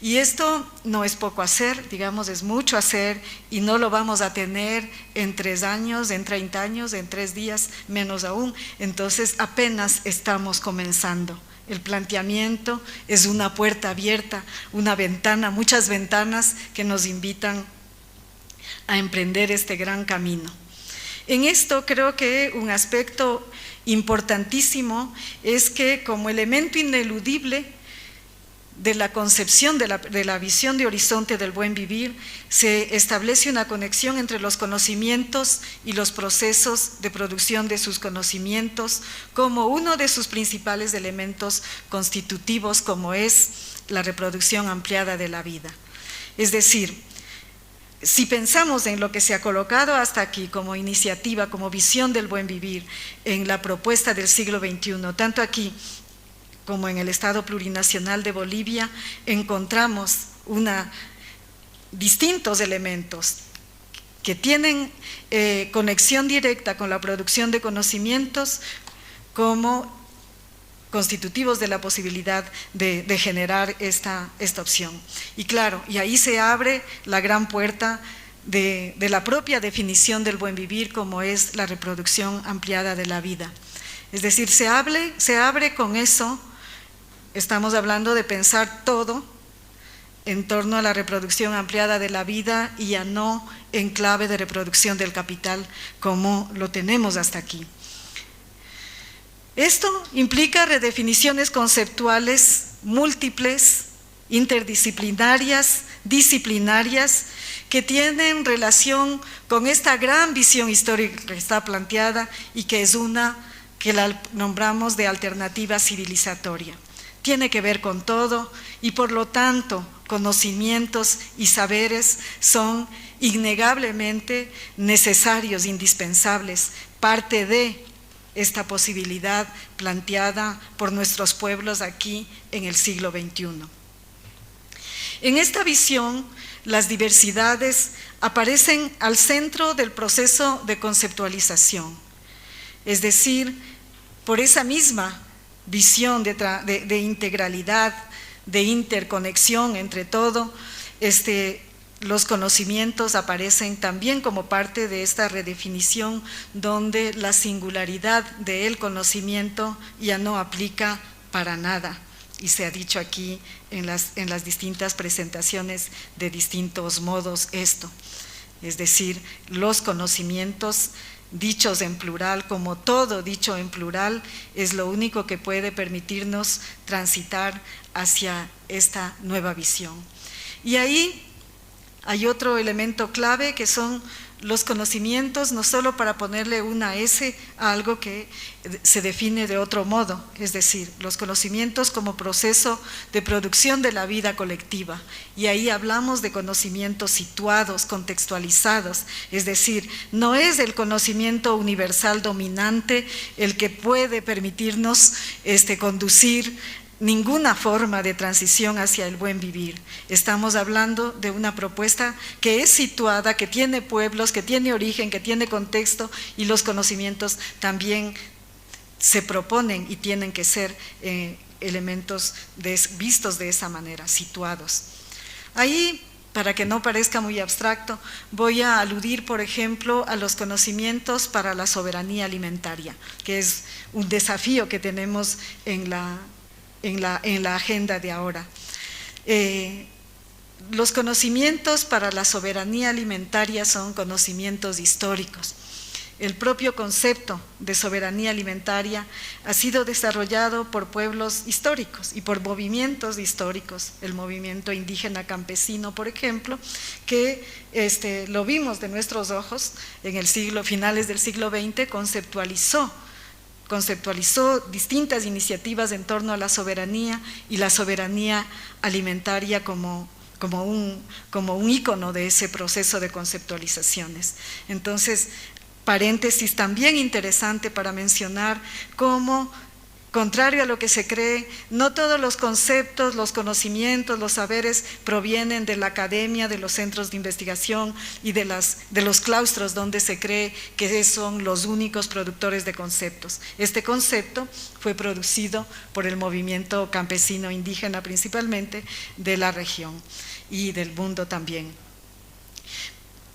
Speaker 3: Y esto no es poco hacer, digamos, es mucho hacer, y no lo vamos a tener en 3 años, en 30 años, en 3 días, menos aún. Entonces apenas estamos comenzando. El planteamiento es una puerta abierta, una ventana, muchas ventanas que nos invitan a emprender este gran camino. En esto creo que un aspecto importantísimo es que, como elemento ineludible de la concepción de la visión de horizonte del buen vivir, se establece una conexión entre los conocimientos y los procesos de producción de sus conocimientos como uno de sus principales elementos constitutivos, como es la reproducción ampliada de la vida. Es decir, si pensamos en lo que se ha colocado hasta aquí como iniciativa, como visión del buen vivir en la propuesta del siglo XXI, tanto aquí como en el Estado Plurinacional de Bolivia, encontramos distintos elementos que tienen conexión directa con la producción de conocimientos como constitutivos de la posibilidad de generar esta opción. Y claro, y ahí se abre la gran puerta de la propia definición del buen vivir, como es la reproducción ampliada de la vida. Es decir, se abre con eso. Estamos hablando de pensar todo en torno a la reproducción ampliada de la vida, y ya no en clave de reproducción del capital como lo tenemos hasta aquí. Esto implica redefiniciones conceptuales múltiples, interdisciplinarias, disciplinarias, que tienen relación con esta gran visión histórica que está planteada y que es que la nombramos de alternativa civilizatoria. Tiene que ver con todo y por lo tanto conocimientos y saberes son innegablemente necesarios, indispensables, parte de esta posibilidad planteada por nuestros pueblos aquí en el siglo XXI. En esta visión, las diversidades aparecen al centro del proceso de conceptualización, es decir, por esa misma visión de integralidad, de interconexión entre todo, los conocimientos aparecen también como parte de esta redefinición donde la singularidad del conocimiento ya no aplica para nada, y se ha dicho aquí en las distintas presentaciones de distintos modos esto, es decir, los conocimientos dichos en plural, como todo dicho en plural, es lo único que puede permitirnos transitar hacia esta nueva visión. Y ahí hay otro elemento clave que son los conocimientos, no solo para ponerle una S a algo que se define de otro modo, es decir, los conocimientos como proceso de producción de la vida colectiva. Y ahí hablamos de conocimientos situados, contextualizados, es decir, no es el conocimiento universal dominante el que puede permitirnos conducir ninguna forma de transición hacia el buen vivir. Estamos hablando de una propuesta que es situada, que tiene pueblos, que tiene origen, que tiene contexto, y los conocimientos también se proponen y tienen que ser elementos vistos de esa manera, situados. Ahí, para que no parezca muy abstracto, voy a aludir, por ejemplo, a los conocimientos para la soberanía alimentaria, que es un desafío que tenemos en la agenda de ahora. Los conocimientos para la soberanía alimentaria son conocimientos históricos. El propio concepto de soberanía alimentaria ha sido desarrollado por pueblos históricos y por movimientos históricos. El movimiento indígena campesino, por ejemplo, que lo vimos de nuestros ojos en el finales del siglo XX, conceptualizó distintas iniciativas en torno a la soberanía y la soberanía alimentaria como un ícono de ese proceso de conceptualizaciones. Entonces, paréntesis también interesante para mencionar cómo, contrario a lo que se cree, no todos los conceptos, los conocimientos, los saberes provienen de la academia, de los centros de investigación y de los claustros donde se cree que son los únicos productores de conceptos. Este concepto fue producido por el movimiento campesino indígena principalmente de la región y del mundo también.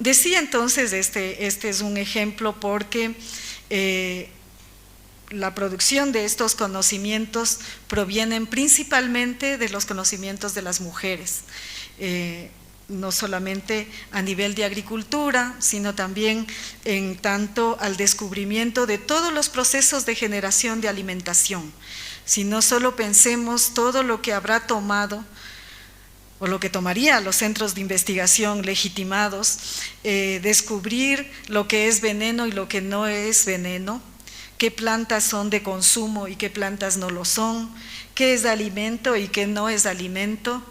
Speaker 3: Decía entonces, este es un ejemplo porque la producción de estos conocimientos provienen principalmente de los conocimientos de las mujeres, no solamente a nivel de agricultura, sino también en tanto al descubrimiento de todos los procesos de generación de alimentación. Si no solo pensemos todo lo que habrá tomado o lo que tomaría los centros de investigación legitimados, descubrir lo que es veneno y lo que no es veneno, qué plantas son de consumo y qué plantas no lo son, qué es alimento y qué no es alimento.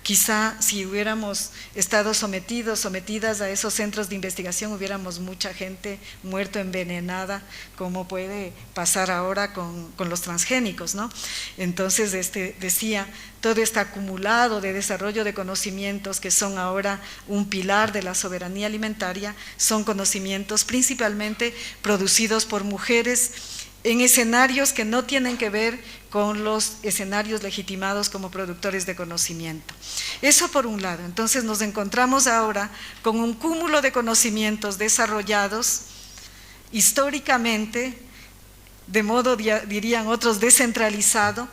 Speaker 3: Quizá si hubiéramos estado sometidas a esos centros de investigación, hubiéramos mucha gente muerto envenenada, como puede pasar ahora con los transgénicos, ¿no? Entonces, decía, todo este acumulado de desarrollo de conocimientos que son ahora un pilar de la soberanía alimentaria, son conocimientos principalmente producidos por mujeres en escenarios que no tienen que ver con los escenarios legitimados como productores de conocimiento. Eso por un lado. Entonces nos encontramos ahora con un cúmulo de conocimientos desarrollados históricamente, de modo, dirían otros, descentralizado,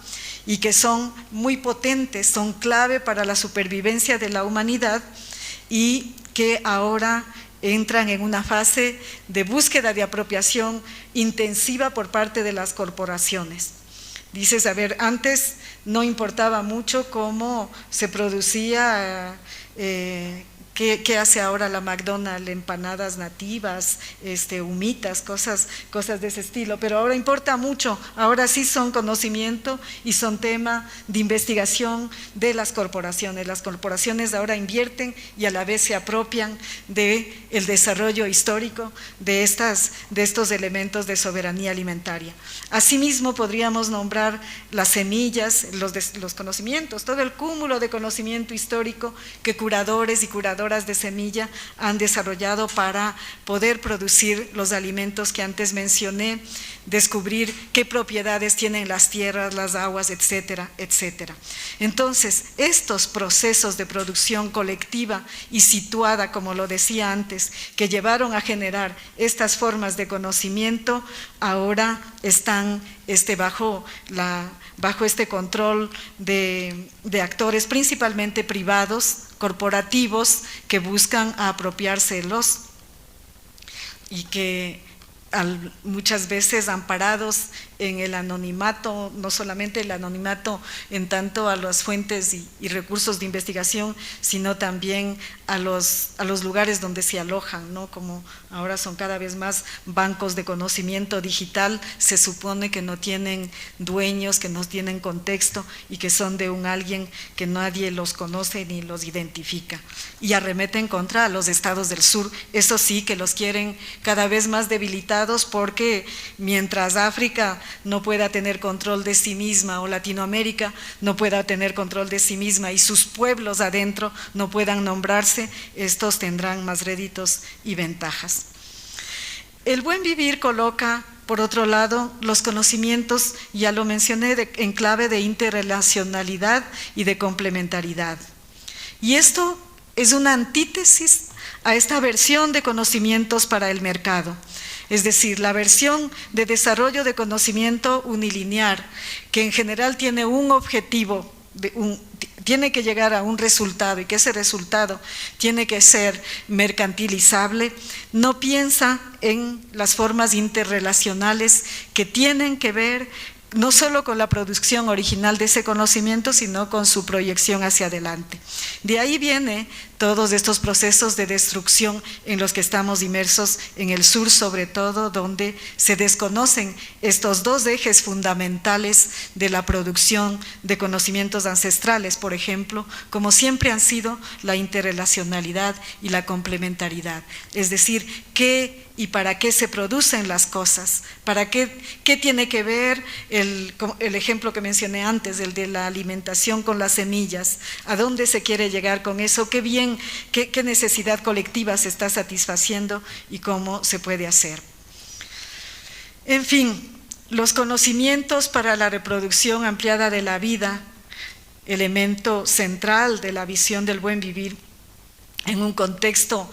Speaker 3: y que son muy potentes, son clave para la supervivencia de la humanidad y que ahora entran en una fase de búsqueda de apropiación intensiva por parte de las corporaciones. Dices, a ver, antes no importaba mucho cómo se producía, qué ¿Qué hace ahora la McDonald's? Empanadas nativas, humitas, cosas de ese estilo, pero ahora importa mucho, ahora sí son conocimiento y son tema de investigación de las corporaciones. Las corporaciones ahora invierten y a la vez se apropian del desarrollo histórico de estos elementos de soberanía alimentaria. Asimismo, podríamos nombrar las semillas, los conocimientos, todo el cúmulo de conocimiento histórico que curadores y curadoras de semilla han desarrollado para poder producir los alimentos que antes mencioné, descubrir qué propiedades tienen las tierras, las aguas, etcétera, etcétera. Entonces, estos procesos de producción colectiva y situada, como lo decía antes, que llevaron a generar estas formas de conocimiento, ahora están bajo este control de actores principalmente privados, corporativos, que buscan apropiárselos y que muchas veces amparados en el anonimato, no solamente el anonimato en tanto a las fuentes y recursos de investigación, sino también a los lugares donde se alojan, ¿no? Como ahora son cada vez más bancos de conocimiento digital, se supone que no tienen dueños, que no tienen contexto y que son de un alguien que nadie los conoce ni los identifica. Y arremeten contra los estados del sur, eso sí, que los quieren cada vez más debilitados, porque mientras África no pueda tener control de sí misma o Latinoamérica no pueda tener control de sí misma y sus pueblos adentro no puedan nombrarse, estos tendrán más réditos y ventajas. El buen vivir coloca, por otro lado, los conocimientos, ya lo mencioné, en clave de interrelacionalidad y de complementariedad. Y esto es una antítesis a esta versión de conocimientos para el mercado. Es decir, la versión de desarrollo de conocimiento unilinear, que en general tiene un objetivo, tiene que llegar a un resultado y que ese resultado tiene que ser mercantilizable, no piensa en las formas interrelacionales que tienen que ver no solo con la producción original de ese conocimiento, sino con su proyección hacia adelante. De ahí vienen todos estos procesos de destrucción en los que estamos inmersos en el sur, sobre todo, donde se desconocen estos dos ejes fundamentales de la producción de conocimientos ancestrales, por ejemplo, como siempre han sido la interrelacionalidad y la complementariedad. Es decir, qué y para qué se producen las cosas, para qué tiene que ver el ejemplo que mencioné antes, el de la alimentación con las semillas, a dónde se quiere llegar con eso, qué bien, qué necesidad colectiva se está satisfaciendo y cómo se puede hacer. En fin, los conocimientos para la reproducción ampliada de la vida, elemento central de la visión del buen vivir, en un contexto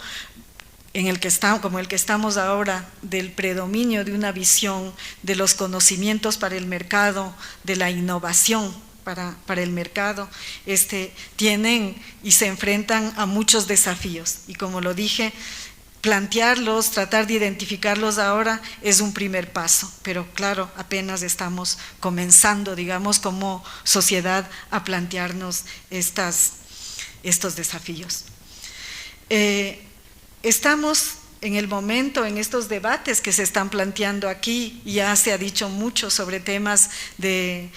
Speaker 3: como el que estamos ahora, del predominio de una visión de los conocimientos para el mercado, de la innovación para el mercado, tienen y se enfrentan a muchos desafíos. Y como lo dije, plantearlos, tratar de identificarlos ahora es un primer paso, pero claro, apenas estamos comenzando, digamos, como sociedad a plantearnos estos desafíos. Estamos en el momento, en estos debates que se están planteando aquí, ya se ha dicho mucho sobre temas de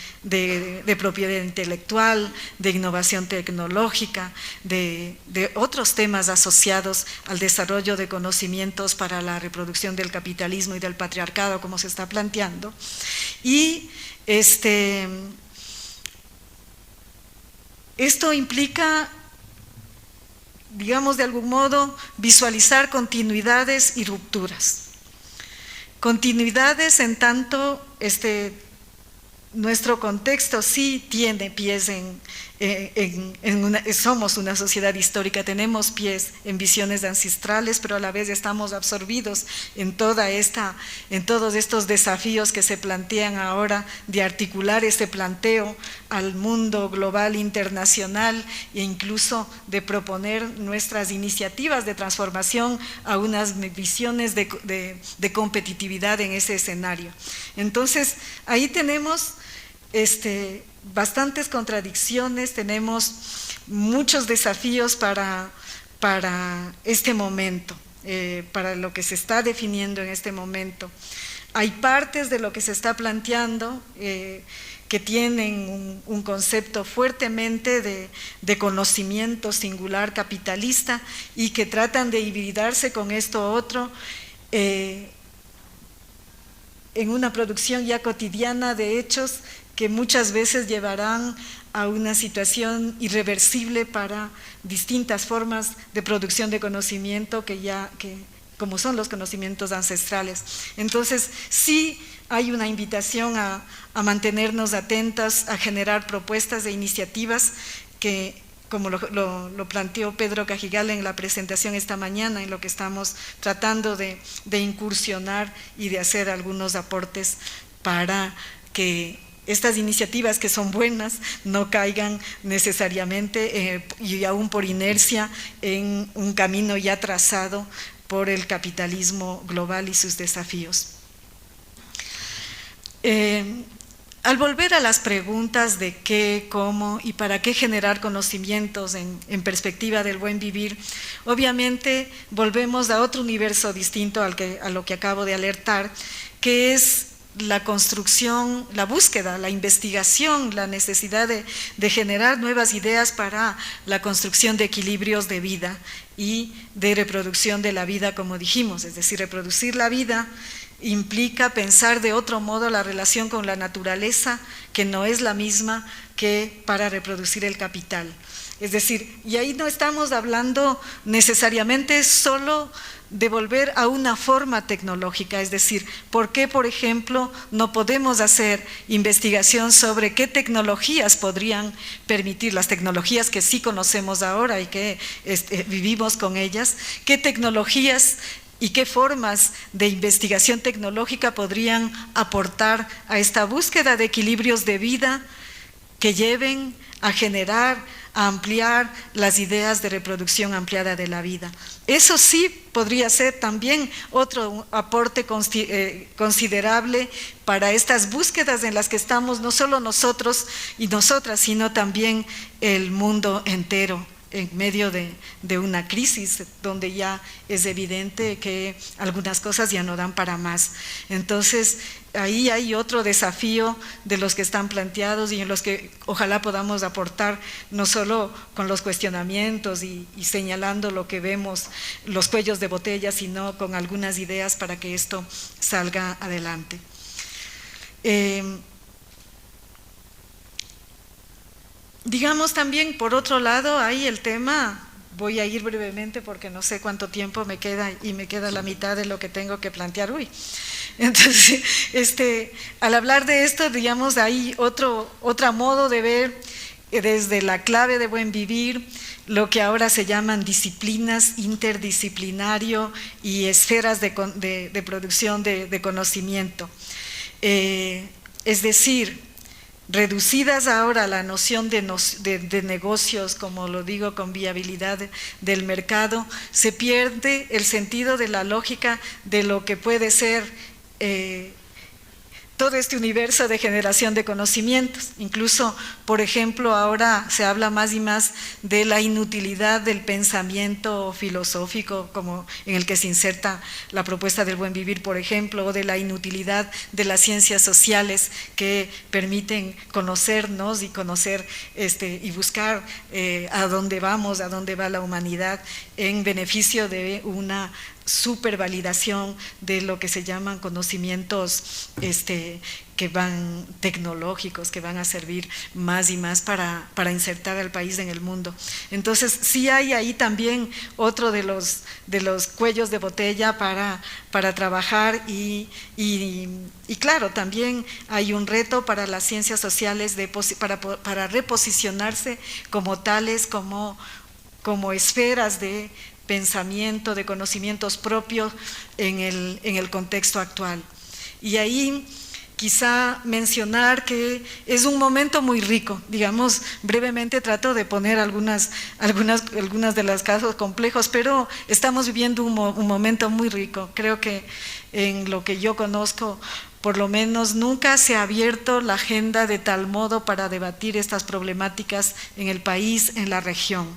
Speaker 3: propiedad intelectual, de innovación tecnológica, de otros temas asociados al desarrollo de conocimientos para la reproducción del capitalismo y del patriarcado, como se está planteando. Y esto implica, digamos, de algún modo, visualizar continuidades y rupturas. Continuidades en tanto nuestro contexto sí tiene pies somos una sociedad histórica, tenemos pies en visiones ancestrales, pero a la vez estamos absorbidos en todos estos desafíos que se plantean ahora de articular este planteo al mundo global internacional e incluso de proponer nuestras iniciativas de transformación a unas visiones de competitividad en ese escenario. Entonces, ahí tenemos bastantes contradicciones, tenemos muchos desafíos para para este momento, para lo que se está definiendo en este momento. Hay partes de lo que se está planteando que tienen un concepto fuertemente de conocimiento singular capitalista y que tratan de hibridarse con esto otro en una producción ya cotidiana de hechos que muchas veces llevarán a una situación irreversible para distintas formas de producción de conocimiento como son los conocimientos ancestrales. Entonces, sí hay una invitación a mantenernos atentas, a generar propuestas e iniciativas que, como lo planteó Pedro Cajigal en la presentación esta mañana, en lo que estamos tratando de incursionar y de hacer algunos aportes para que estas iniciativas, que son buenas, no caigan necesariamente y aún por inercia en un camino ya trazado por el capitalismo global y sus desafíos. Al volver a las preguntas de qué, cómo y para qué generar conocimientos en perspectiva del buen vivir, obviamente volvemos a otro universo distinto a lo que acabo de alertar, que es la construcción, la búsqueda, la investigación, la necesidad de generar nuevas ideas para la construcción de equilibrios de vida y de reproducción de la vida, como dijimos. Es decir, reproducir la vida implica pensar de otro modo la relación con la naturaleza, que no es la misma que para reproducir el capital. Es decir, y ahí no estamos hablando necesariamente solo de volver a una forma tecnológica, es decir, ¿por qué, por ejemplo, no podemos hacer investigación sobre qué tecnologías podrían permitir, las tecnologías que sí conocemos ahora y que vivimos con ellas, qué tecnologías y qué formas de investigación tecnológica podrían aportar a esta búsqueda de equilibrios de vida que lleven a generar, a ampliar las ideas de reproducción ampliada de la vida? Eso sí podría ser también otro aporte considerable para estas búsquedas en las que estamos no solo nosotros y nosotras, sino también el mundo entero, en medio de una crisis donde ya es evidente que algunas cosas ya no dan para más. Entonces, ahí hay otro desafío de los que están planteados y en los que ojalá podamos aportar, no solo con los cuestionamientos y señalando lo que vemos, los cuellos de botella, sino con algunas ideas para que esto salga adelante. Digamos también, por otro lado, hay el tema, voy a ir brevemente porque no sé cuánto tiempo me queda y me queda la mitad de lo que tengo que plantear hoy. Entonces, al hablar de esto, digamos, hay otro modo de ver desde la clave de buen vivir, lo que ahora se llaman disciplinas interdisciplinario y esferas de producción de conocimiento. Es decir, reducidas ahora a la noción de negocios, como lo digo, con viabilidad del mercado, se pierde el sentido de la lógica de lo que puede ser todo este universo de generación de conocimientos. Incluso, por ejemplo, ahora se habla más y más de la inutilidad del pensamiento filosófico, como en el que se inserta la propuesta del buen vivir, por ejemplo, o de la inutilidad de las ciencias sociales que permiten conocernos y conocer y buscar a dónde vamos, a dónde va la humanidad en beneficio de una supervalidación de lo que se llaman conocimientos que van tecnológicos, que van a servir más y más para insertar al país en el mundo. Entonces, sí hay ahí también otro de los cuellos de botella para trabajar y claro, también hay un reto para las ciencias sociales para reposicionarse como tales, como esferas de pensamiento, de conocimientos propios en el contexto actual. Y ahí quizá mencionar que es un momento muy rico, digamos, brevemente trato de poner algunas de los casos complejos, pero estamos viviendo un momento muy rico. Creo que en lo que yo conozco, por lo menos nunca se ha abierto la agenda de tal modo para debatir estas problemáticas en el país, en la región.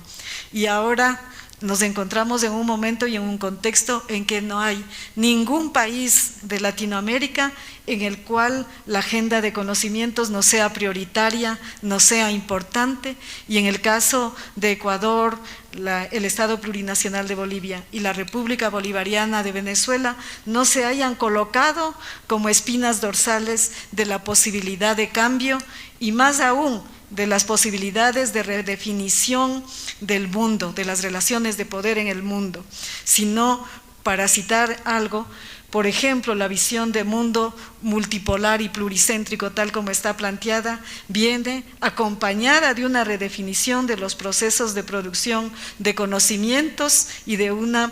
Speaker 3: Y ahora nos encontramos en un momento y en un contexto en que no hay ningún país de Latinoamérica en el cual la agenda de conocimientos no sea prioritaria, no sea importante, y en el caso de Ecuador, el Estado Plurinacional de Bolivia y la República Bolivariana de Venezuela no se hayan colocado como espinas dorsales de la posibilidad de cambio y más aún de las posibilidades de redefinición del mundo, de las relaciones de poder en el mundo, sino, para citar algo, por ejemplo, la visión de mundo multipolar y pluricéntrico tal como está planteada, viene acompañada de una redefinición de los procesos de producción de conocimientos y de una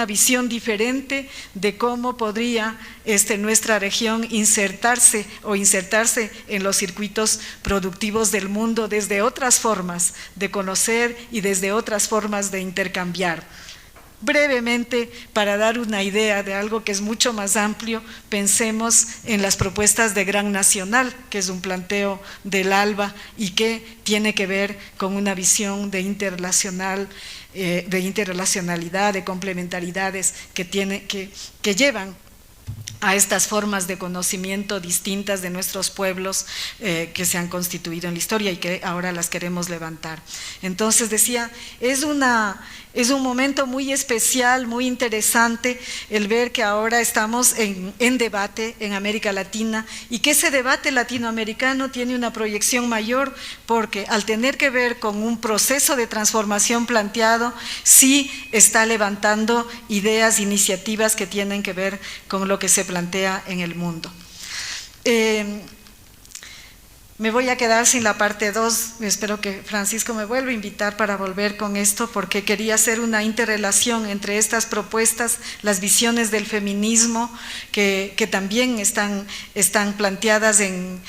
Speaker 3: visión diferente de cómo podría nuestra región insertarse en los circuitos productivos del mundo desde otras formas de conocer y desde otras formas de intercambiar. Brevemente, para dar una idea de algo que es mucho más amplio, pensemos en las propuestas de Gran Nacional, que es un planteo del ALBA y que tiene que ver con una visión de interrelacionalidad, de complementariedades que llevan a estas formas de conocimiento distintas de nuestros pueblos que se han constituido en la historia y que ahora las queremos levantar. Entonces decía, es un momento muy especial, muy interesante el ver que ahora estamos en debate en América Latina y que ese debate latinoamericano tiene una proyección mayor porque al tener que ver con un proceso de transformación planteado, sí está levantando ideas, iniciativas que tienen que ver con lo que se plantea en el mundo. Me voy a quedar sin la parte 2, espero que Francisco me vuelva a invitar para volver con esto, porque quería hacer una interrelación entre estas propuestas, las visiones del feminismo, que también están planteadas en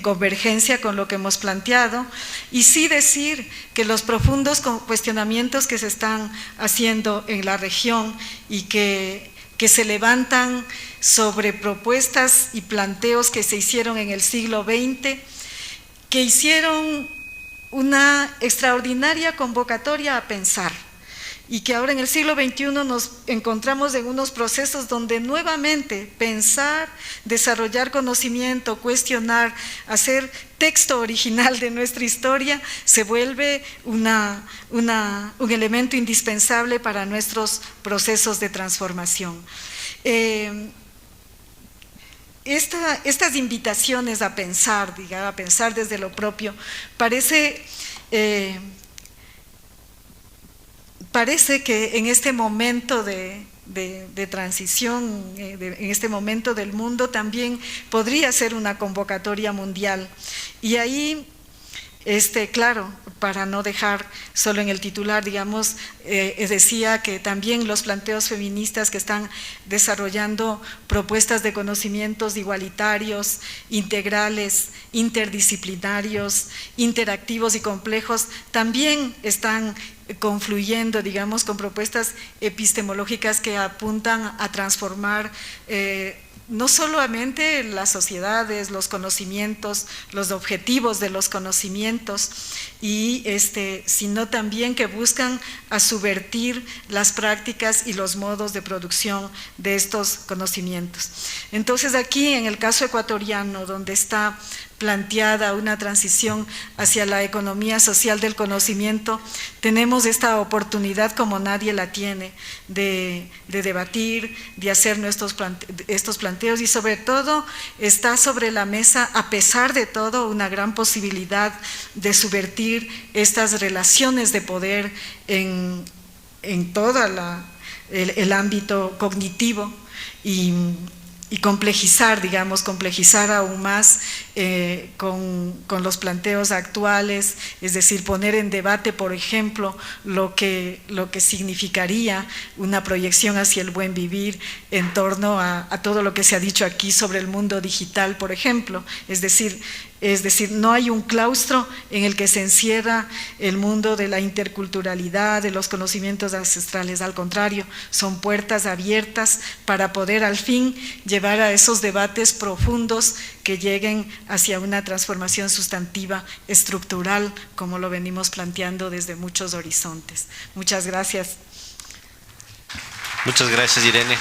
Speaker 3: convergencia con lo que hemos planteado, y sí decir que los profundos cuestionamientos que se están haciendo en la región y que se levantan sobre propuestas y planteos que se hicieron en el siglo XX, que hicieron una extraordinaria convocatoria a pensar, y que ahora en el siglo XXI nos encontramos en unos procesos donde nuevamente pensar, desarrollar conocimiento, cuestionar, hacer texto original de nuestra historia se vuelve un elemento indispensable para nuestros procesos de transformación. Estas invitaciones a pensar, digamos, a pensar desde lo propio, parece que en este momento de transición, en este momento del mundo, también podría ser una convocatoria mundial. Y ahí, claro, para no dejar solo en el titular, digamos, decía que también los planteos feministas que están desarrollando propuestas de conocimientos igualitarios, integrales, interdisciplinarios, interactivos y complejos, también están confluyendo, digamos, con propuestas epistemológicas que apuntan a transformar no solamente las sociedades, los conocimientos, los objetivos de los conocimientos, sino también que buscan a subvertir las prácticas y los modos de producción de estos conocimientos. Entonces aquí, en el caso ecuatoriano, donde está planteada una transición hacia la economía social del conocimiento, tenemos esta oportunidad como nadie la tiene de debatir, de hacer estos planteos, y sobre todo está sobre la mesa, a pesar de todo, una gran posibilidad de subvertir estas relaciones de poder en todo el ámbito cognitivo y complejizar, digamos, complejizar aún más con los planteos actuales, es decir, poner en debate, por ejemplo, lo que significaría una proyección hacia el buen vivir en torno a todo lo que se ha dicho aquí sobre el mundo digital, por ejemplo, es decir, es decir, no hay un claustro en el que se encierra el mundo de la interculturalidad, de los conocimientos ancestrales, al contrario, son puertas abiertas para poder al fin llevar a esos debates profundos que lleguen hacia una transformación sustantiva, estructural, como lo venimos planteando desde muchos horizontes. Muchas gracias.
Speaker 1: Muchas gracias, Irene.